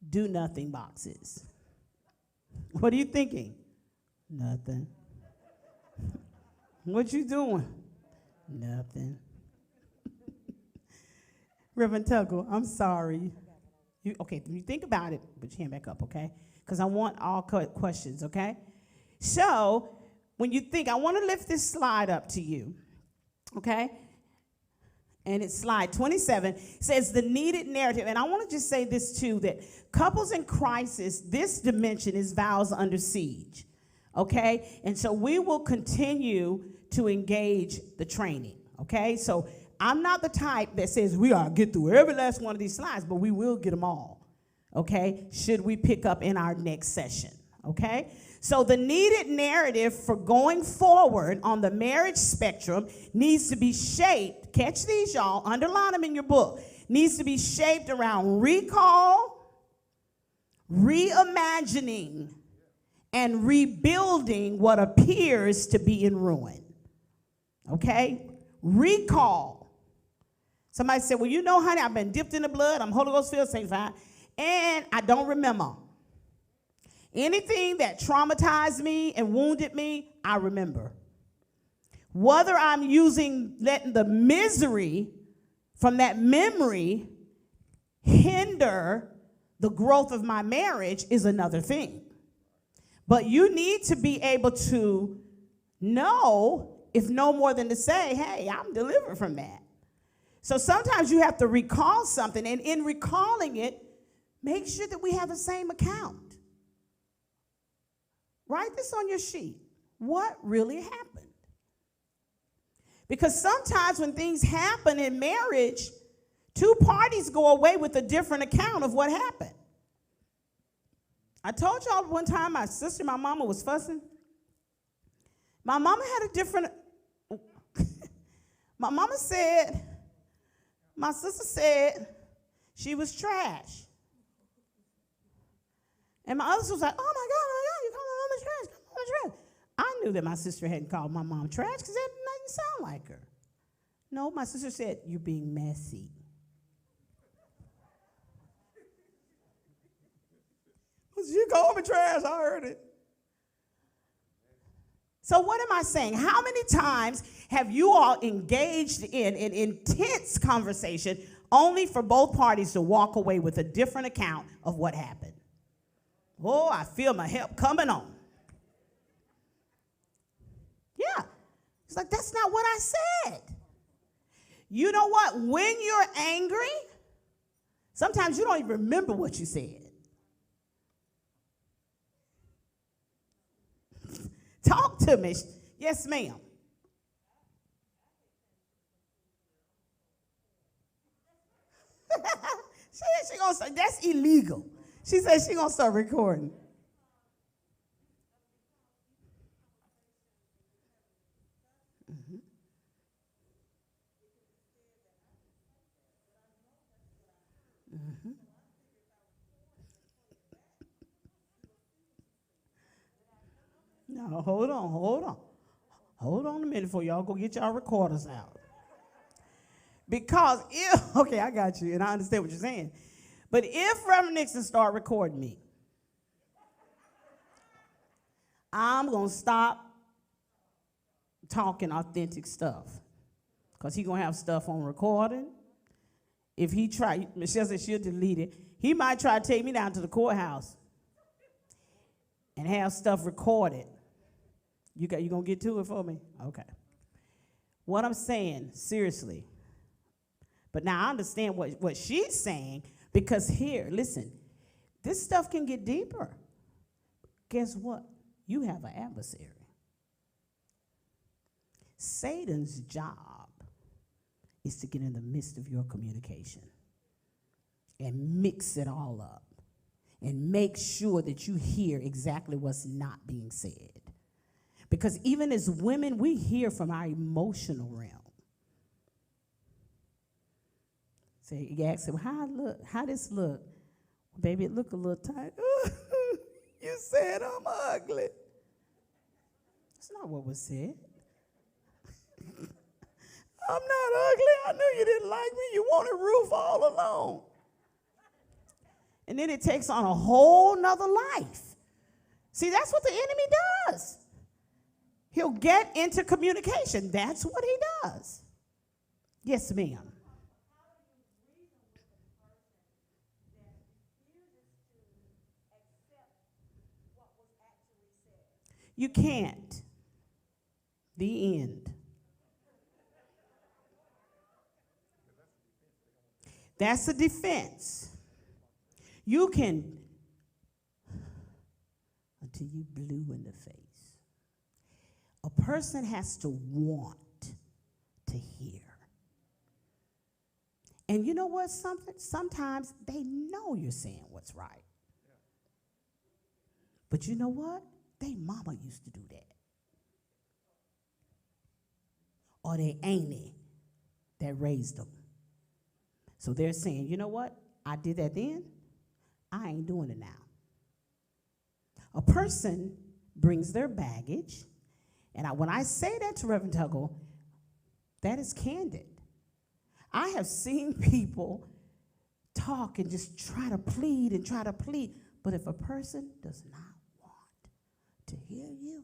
Speaker 2: do-nothing boxes. What are you thinking? Nothing. What you doing? Nothing. Reverend Tuggle, I'm sorry. Okay, you think about it, put your hand back up, okay? Because I want all questions, okay? So, when you think, I want to lift this slide up to you, okay? And it's slide 27, says the needed narrative. And I want to just say this too, that couples in crisis, this dimension is vows under siege, okay? And so we will continue to engage the training, okay? So I'm not the type that says we ought to get through every last one of these slides, but we will get them all, okay? Should we pick up in our next session, okay? So the needed narrative for going forward on the marriage spectrum needs to be shaped, catch these y'all, underline them in your book, needs to be shaped around recall, reimagining, and rebuilding what appears to be in ruin. Okay? Recall. Somebody said, well, honey, I've been dipped in the blood, I'm Holy Ghost filled, sanctified, and I don't remember. Anything that traumatized me and wounded me, I remember. Whether I'm letting the misery from that memory hinder the growth of my marriage is another thing. But you need to be able to know, if no more than to say, hey, I'm delivered from that. So sometimes you have to recall something, and in recalling it, make sure that we have the same account. Write this on your sheet. What really happened? Because sometimes when things happen in marriage, two parties go away with a different account of what happened. I told y'all one time my sister and my mama was fussing. My mama had a different, my mama said, my sister said she was trash. And my other sister was like, oh my God, you call my mama trash, call my mama trash. I knew that my sister hadn't called my mom trash because that didn't sound like her. No, my sister said, you're being messy. She called me trash, I heard it. So what am I saying? How many times have you all engaged in an intense conversation only for both parties to walk away with a different account of what happened? Oh, I feel my help coming on. Yeah. It's like, that's not what I said. You know what? When you're angry, sometimes you don't even remember what you said. Talk to me. Yes, ma'am. She gonna say that's illegal. She said she gonna start recording. Mm-hmm. Mm-hmm. No, hold on. Hold on a minute before y'all go get y'all recorders out. Because if, okay, I got you, and I understand what you're saying. But if Reverend Nixon start recording me, I'm going to stop talking authentic stuff. Because he's going to have stuff on recording. If he try, Michelle said she'll delete it. He might try to take me down to the courthouse and have stuff recorded. You going to get to it for me? Okay. What I'm saying, seriously. But now I understand what she's saying, because here, listen, this stuff can get deeper. Guess what? You have an adversary. Satan's job is to get in the midst of your communication and mix it all up and make sure that you hear exactly what's not being said. Because even as women, we hear from our emotional realm. Say, you ask him, how I look? How this look? Baby, it look a little tight. You said I'm ugly. That's not what was said. I'm not ugly. I knew you didn't like me. You wanted Ruth all along. And then it takes on a whole nother life. See, that's what the enemy does. He'll get into communication. That's what he does. Yes, ma'am. You can't. The end. That's the defense. You can, until you blue in the face. A person has to want to hear. And you know what? Sometimes they know you're saying what's right. But you know what? They mama used to do that. Or they auntie that raised them. So they're saying, you know what? I did that then. I ain't doing it now. A person brings their baggage. And when I say that to Reverend Tuggle, that is candid. I have seen people talk and just try to plead and try to plead. But if a person does not to hear you,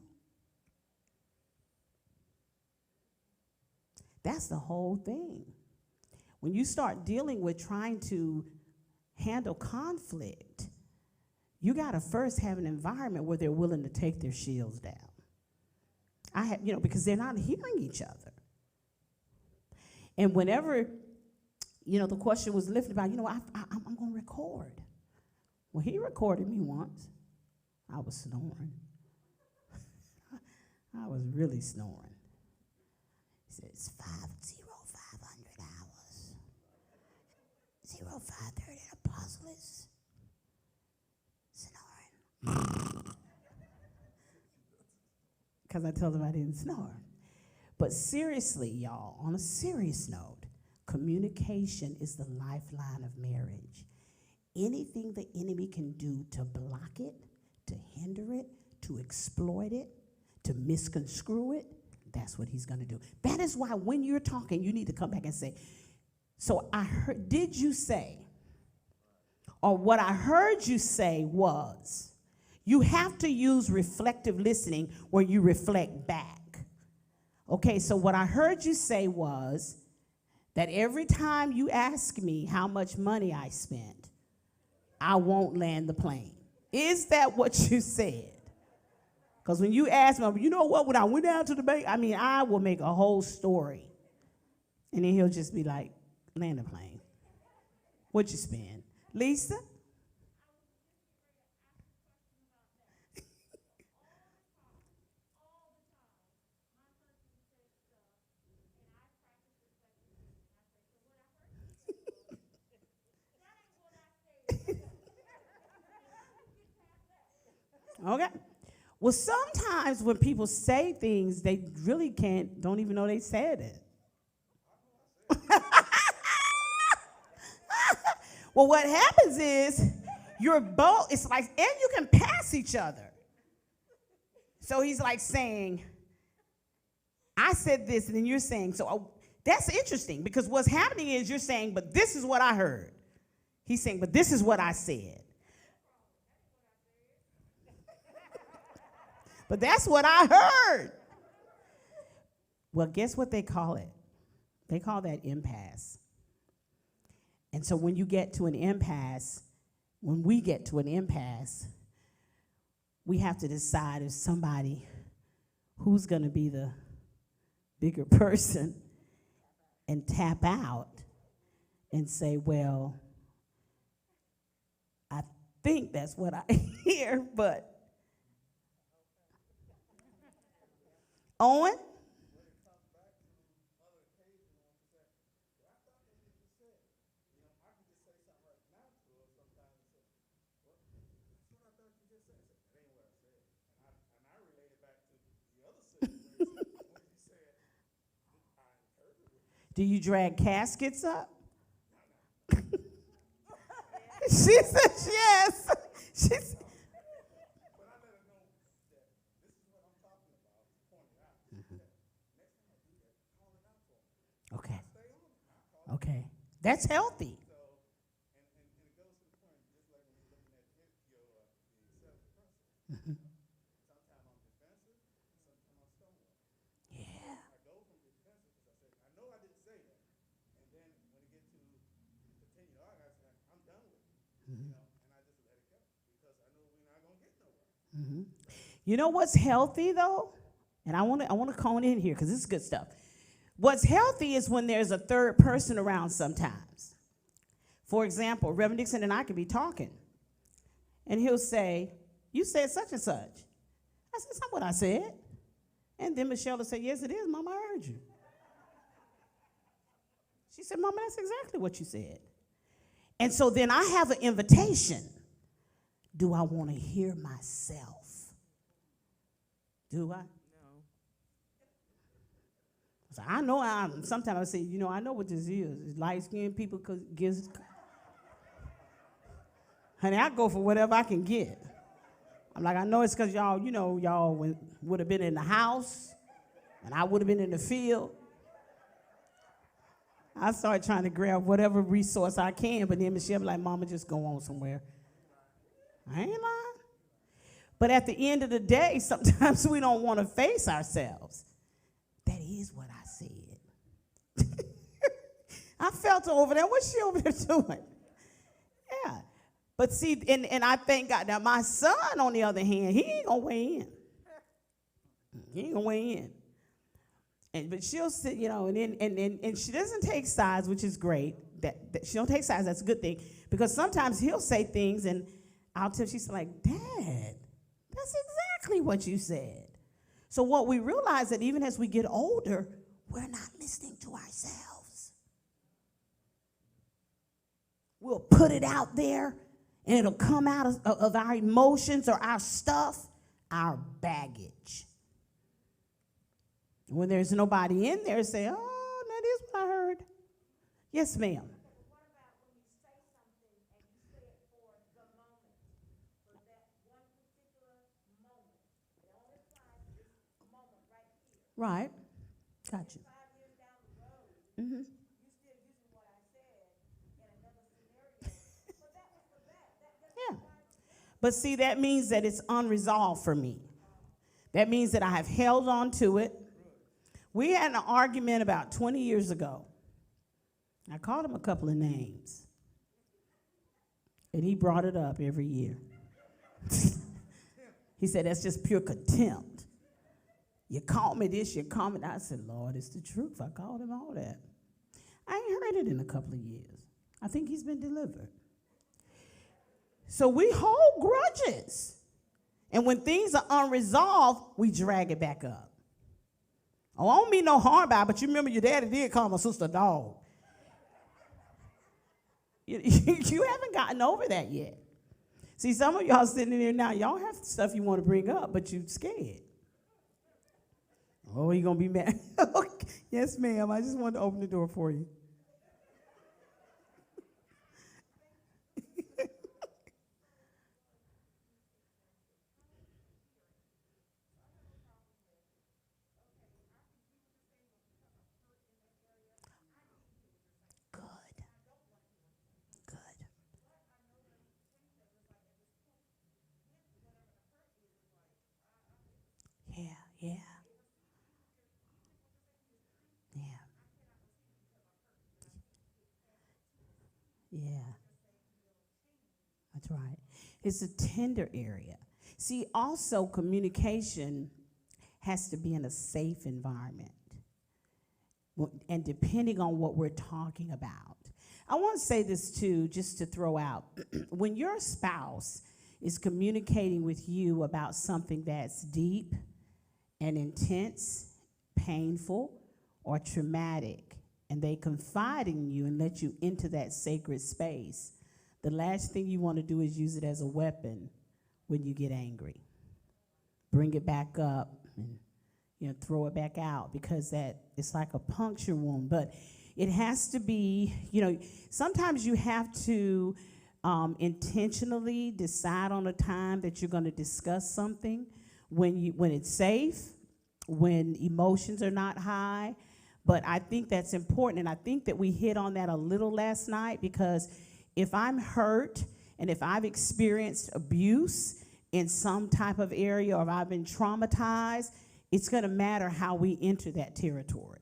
Speaker 2: that's the whole thing. When you start dealing with trying to handle conflict, you got to first have an environment where they're willing to take their shields down. Because they're not hearing each other. And whenever, the question was lifted about, I'm going to record. Well, he recorded me once. I was snoring. I was really snoring. He said, it's 5:0500 hours. 0530 apostle is snoring. Because I told him I didn't snore. But seriously, y'all, on a serious note, communication is the lifeline of marriage. Anything the enemy can do to block it, to hinder it, to exploit it, to misconstrue it, that's what he's going to do. That is why when you're talking, you need to come back and say, so I heard, did you say, or what I heard you say was, you have to use reflective listening where you reflect back. Okay, so what I heard you say was that every time you ask me how much money I spent, I won't land the plane. Is that what you said? Because when you ask me, you know what, when I went down to the bank, I will make a whole story. And then he'll just be like, land the plane. What'd you spend? Lisa? Okay. Well, sometimes when people say things, they really don't even know they said it. Well, what happens is you're both, it's like, and you can pass each other. So he's like saying, I said this, and then you're saying, so that's interesting, because what's happening is you're saying, but this is what I heard. He's saying, but this is what I said. But that's what I heard. Well, guess what they call it? They call that impasse. And so when you get to an impasse, when we get to an impasse, we have to decide if somebody who's going to be the bigger person and tap out and say, well, I think that's what I hear, but Owen? Do you drag caskets up? She says yes. She's. Okay. Okay. That's healthy. Mm-hmm. Yeah. Mm-hmm. You know what's healthy though? And I want to cone in here because this is good stuff. What's healthy is when there's a third person around sometimes. For example, Reverend Dixon and I could be talking, and he'll say, you said such and such. I said, that's not what I said. And then Michelle will say, yes, it is, Mama, I heard you. She said, Mama, that's exactly what you said. And so then I have an invitation. Do I want to hear myself? Do I? So I know sometimes I say, I know what this is. Light-skinned people gives. Honey, I go for whatever I can get. I'm like, I know it's because y'all, y'all would have been in the house, and I would have been in the field. I started trying to grab whatever resource I can, but then Michelle be like, Mama, just go on somewhere. I ain't lying. But at the end of the day, sometimes we don't want to face ourselves. That is what I said. I felt her over there. What's she over there doing? Yeah. But see, and I thank God. Now, my son, on the other hand, he ain't going to weigh in. He ain't going to weigh in. But she'll sit, and she doesn't take sides, which is great. That she don't take sides, that's a good thing. Because sometimes he'll say things, and I'll tell, she's like, Dad, that's exactly what you said. So what we realize that even as we get older, we're not listening to ourselves. We'll put it out there, and it'll come out of our emotions or our stuff, our baggage. When there's nobody in there, say, oh, that is what I heard. Yes, ma'am.
Speaker 5: What about when you say something and you say it for the moment, for that one particular moment? It only applies to this moment right here.
Speaker 2: Right. Got you.
Speaker 5: 5 years down the road,
Speaker 2: Mm-hmm.
Speaker 5: you still using what I said in another scenario. But that was for that. That's
Speaker 2: Yeah.
Speaker 5: why.
Speaker 2: But see, that means that it's unresolved for me. That means that I have held on to it. We had an argument about 20 years ago. I called him a couple of names. And he brought it up every year. He said, that's just pure contempt. You call me this, you call me that. I said, Lord, it's the truth. I called him all that. I ain't heard it in a couple of years. I think he's been delivered. So we hold grudges. And when things are unresolved, we drag it back up. Oh, I don't mean no harm by it, but you remember your daddy did call my sister a dog. You haven't gotten over that yet. See, some of y'all sitting there now, y'all have stuff you want to bring up, but you're scared. Oh, you going to be mad? Yes, ma'am. I just wanted to open the door for you. Good. Yeah, yeah. Yeah. Yeah. That's right. It's a tender area. See, also communication has to be in a safe environment. And depending on what we're talking about. I want to say this too, just to throw out. When your spouse is communicating with you about something that's deep and intense, painful, or traumatic, and they confide in you and let you into that sacred space, the last thing you want to do is use it as a weapon when you get angry. Bring it back up and throw it back out, because that it's like a puncture wound. But it has to be, sometimes you have to intentionally decide on a time that you're going to discuss something when it's safe, when emotions are not high. But I think that's important, and I think that we hit on that a little last night, because if I'm hurt and if I've experienced abuse in some type of area, or if I've been traumatized, it's going to matter how we enter that territory.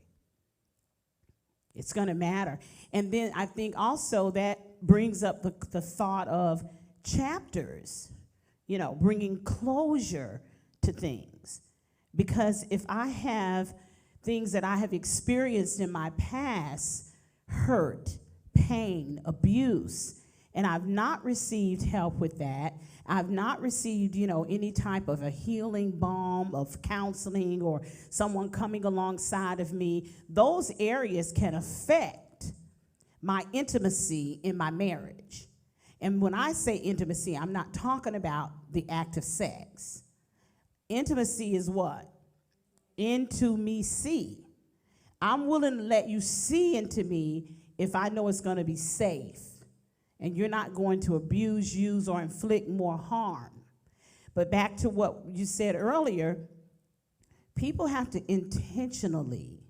Speaker 2: It's going to matter. And then I think also that brings up the thought of chapters, bringing closure to things. Because if I have things that I have experienced in my past, hurt, pain, abuse, and I've not received help with that, I've not received, any type of a healing balm of counseling or someone coming alongside of me, those areas can affect my intimacy in my marriage. And when I say intimacy, I'm not talking about the act of sex. Intimacy is what? Into me see. I'm willing to let you see into me if I know it's going to be safe and you're not going to abuse, use, or inflict more harm. But back to what you said earlier, people have to intentionally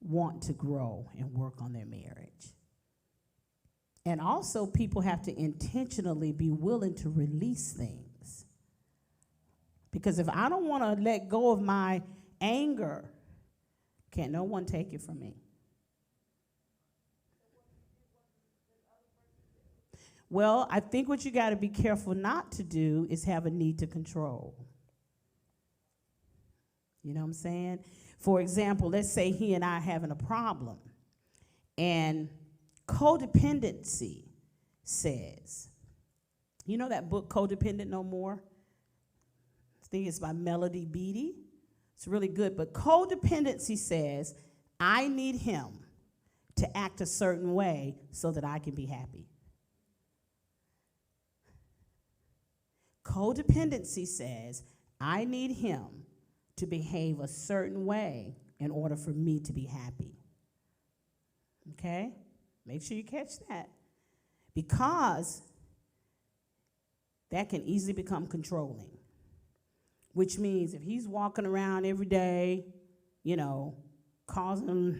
Speaker 2: want to grow and work on their marriage. And also people have to intentionally be willing to release things. Because if I don't want to let go of my anger, can't no one take it from me. Well, I think what you got to be careful not to do is have a need to control. You know what I'm saying? For example, let's say he and I are having a problem, and codependency says, you know that book, Codependent No More? I think it's by Melody Beattie. It's really good, but codependency says, I need him to act a certain way so that I can be happy. Codependency says, I need him to behave a certain way in order for me to be happy. Okay? Make sure you catch that. Because that can easily become controlling. Which means if he's walking around every day, you know, causing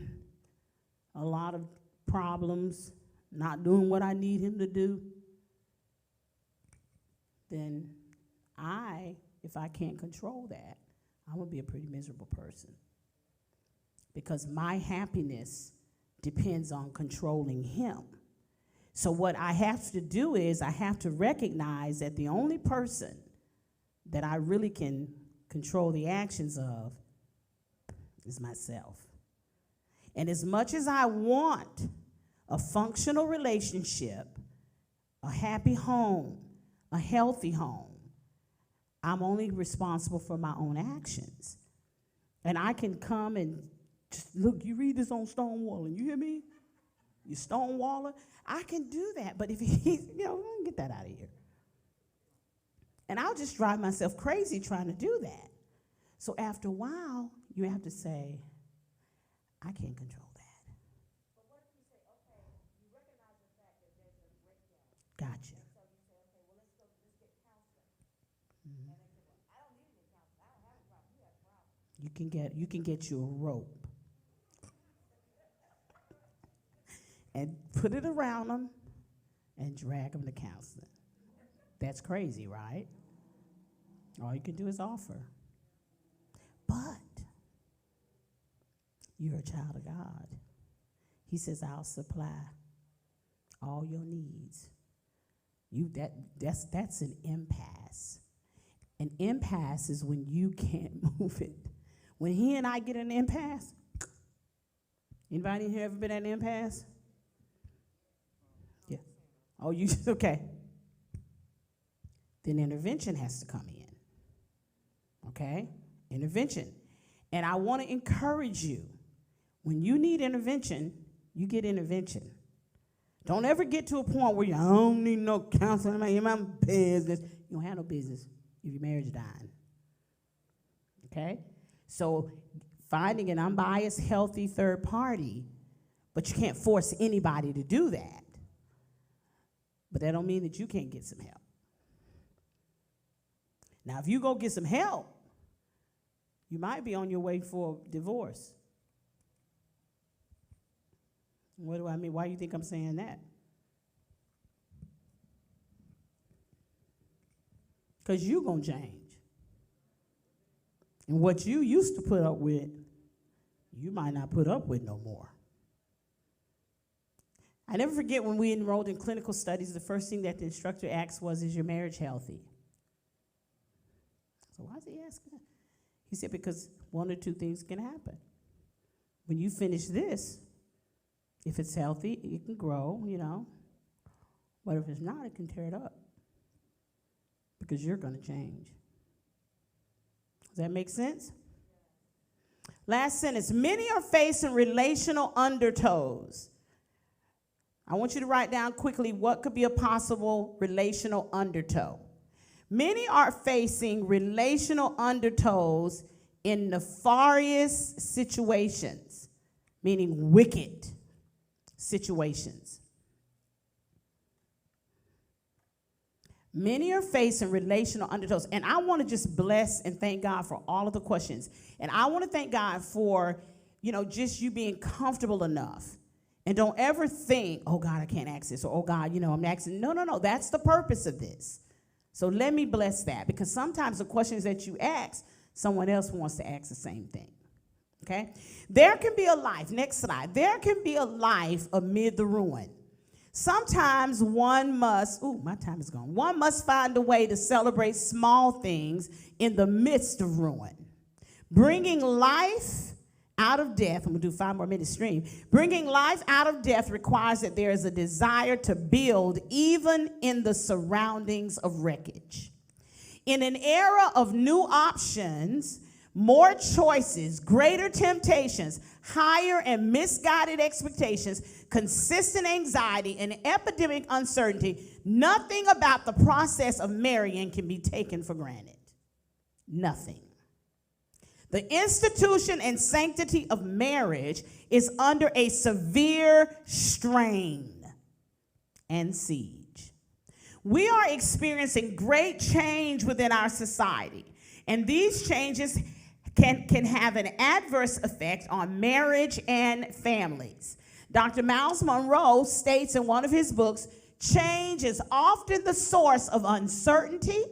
Speaker 2: a lot of problems, not doing what I need him to do, then if I can't control that, I'm going to be a pretty miserable person. Because my happiness depends on controlling him. So what I have to do is I have to recognize that the only person that I really can control the actions of is myself. And as much as I want a functional relationship, a happy home, a healthy home, I'm only responsible for my own actions. And I can come and just look, you read this on Stonewalling, you hear me? You Stonewaller? I can do that, but if he's, get that out of here. And I'll just drive myself crazy trying to do that. So after a while, you have to say, I can't control that.
Speaker 5: But what if you say, okay, you recognize the fact that there's a breakdown.
Speaker 2: Gotcha.
Speaker 5: And so you say, okay, well, let's get counseling. And they say, well, I don't need to get counseling. I don't have a problem. You have a problem.
Speaker 2: You can get you a rope and put it around them and drag them to counseling. That's crazy, right? All you can do is offer. But you're a child of God. He says, I'll supply all your needs. That's an impasse. An impasse is when you can't move it. When he and I get an impasse, anybody here ever been at an impasse? Yeah. Oh, you okay. Then intervention has to come in. Okay? Intervention. And I want to encourage you, when you need intervention, you get intervention. Don't ever get to a point where I don't need no counseling, I'm in my business. You don't have no business if your marriage is dying. Okay? So finding an unbiased, healthy third party, but you can't force anybody to do that. But that don't mean that you can't get some help. Now, if you go get some help, you might be on your way for divorce. What do I mean? Why do you think I'm saying that? Because you're going to change. And what you used to put up with, you might not put up with no more. I never forget when we enrolled in clinical studies, the first thing that the instructor asked was, is your marriage healthy? So why is he asking that? He said, because one or two things can happen. When you finish this, if it's healthy, it can grow, But if it's not, it can tear it up. Because you're going to change. Does that make sense? Last sentence. Many are facing relational undertows. I want you to write down quickly what could be a possible relational undertow. Many are facing relational undertows in nefarious situations, meaning wicked situations. Many are facing relational undertows. And I want to just bless and thank God for all of the questions. And I want to thank God for, just you being comfortable enough. And don't ever think, oh, God, I can't ask this. Or, oh, God, I'm asking. No. That's the purpose of this. So let me bless that. Because sometimes the questions that you ask, someone else wants to ask the same thing. Okay? There can be a life. Next slide. There can be a life amid the ruin. Sometimes one must, my time is gone. One must find a way to celebrate small things in the midst of ruin. Bringing life out of death, I'm going to do 5 more minutes stream. Bringing life out of death requires that there is a desire to build even in the surroundings of wreckage. In an era of new options, more choices, greater temptations, higher and misguided expectations, consistent anxiety, and epidemic uncertainty, nothing about the process of marrying can be taken for granted. Nothing. The institution and sanctity of marriage is under a severe strain and siege. We are experiencing great change within our society, and these changes can have an adverse effect on marriage and families. Dr. Miles Monroe states in one of his books, change is often the source of uncertainty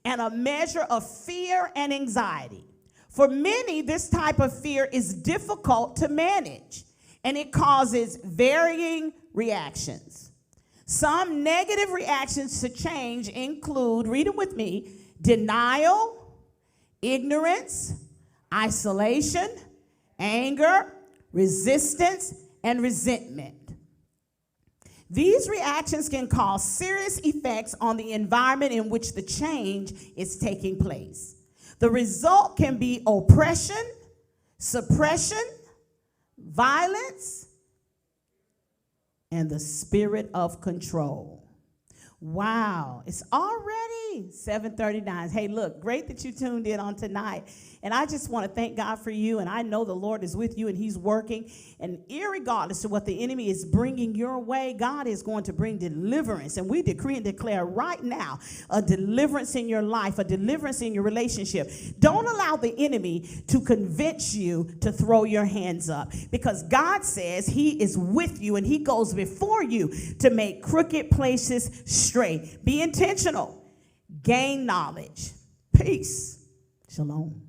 Speaker 2: and a measure of fear and anxiety. For many, this type of fear is difficult to manage, and it causes varying reactions. Some negative reactions to change include, read them with me, denial, ignorance, isolation, anger, resistance, and resentment. These reactions can cause serious effects on the environment in which the change is taking place. The result can be oppression, suppression, violence, and the spirit of control. Wow, it's already 7:39. Hey, look, great that you tuned in on tonight. And I just want to thank God for you, and I know the Lord is with you, and he's working. And irregardless of what the enemy is bringing your way, God is going to bring deliverance. And we decree and declare right now a deliverance in your life, a deliverance in your relationship. Don't allow the enemy to convince you to throw your hands up, because God says he is with you, and he goes before you to make crooked places straight. Be intentional. Gain knowledge. Peace. Shalom.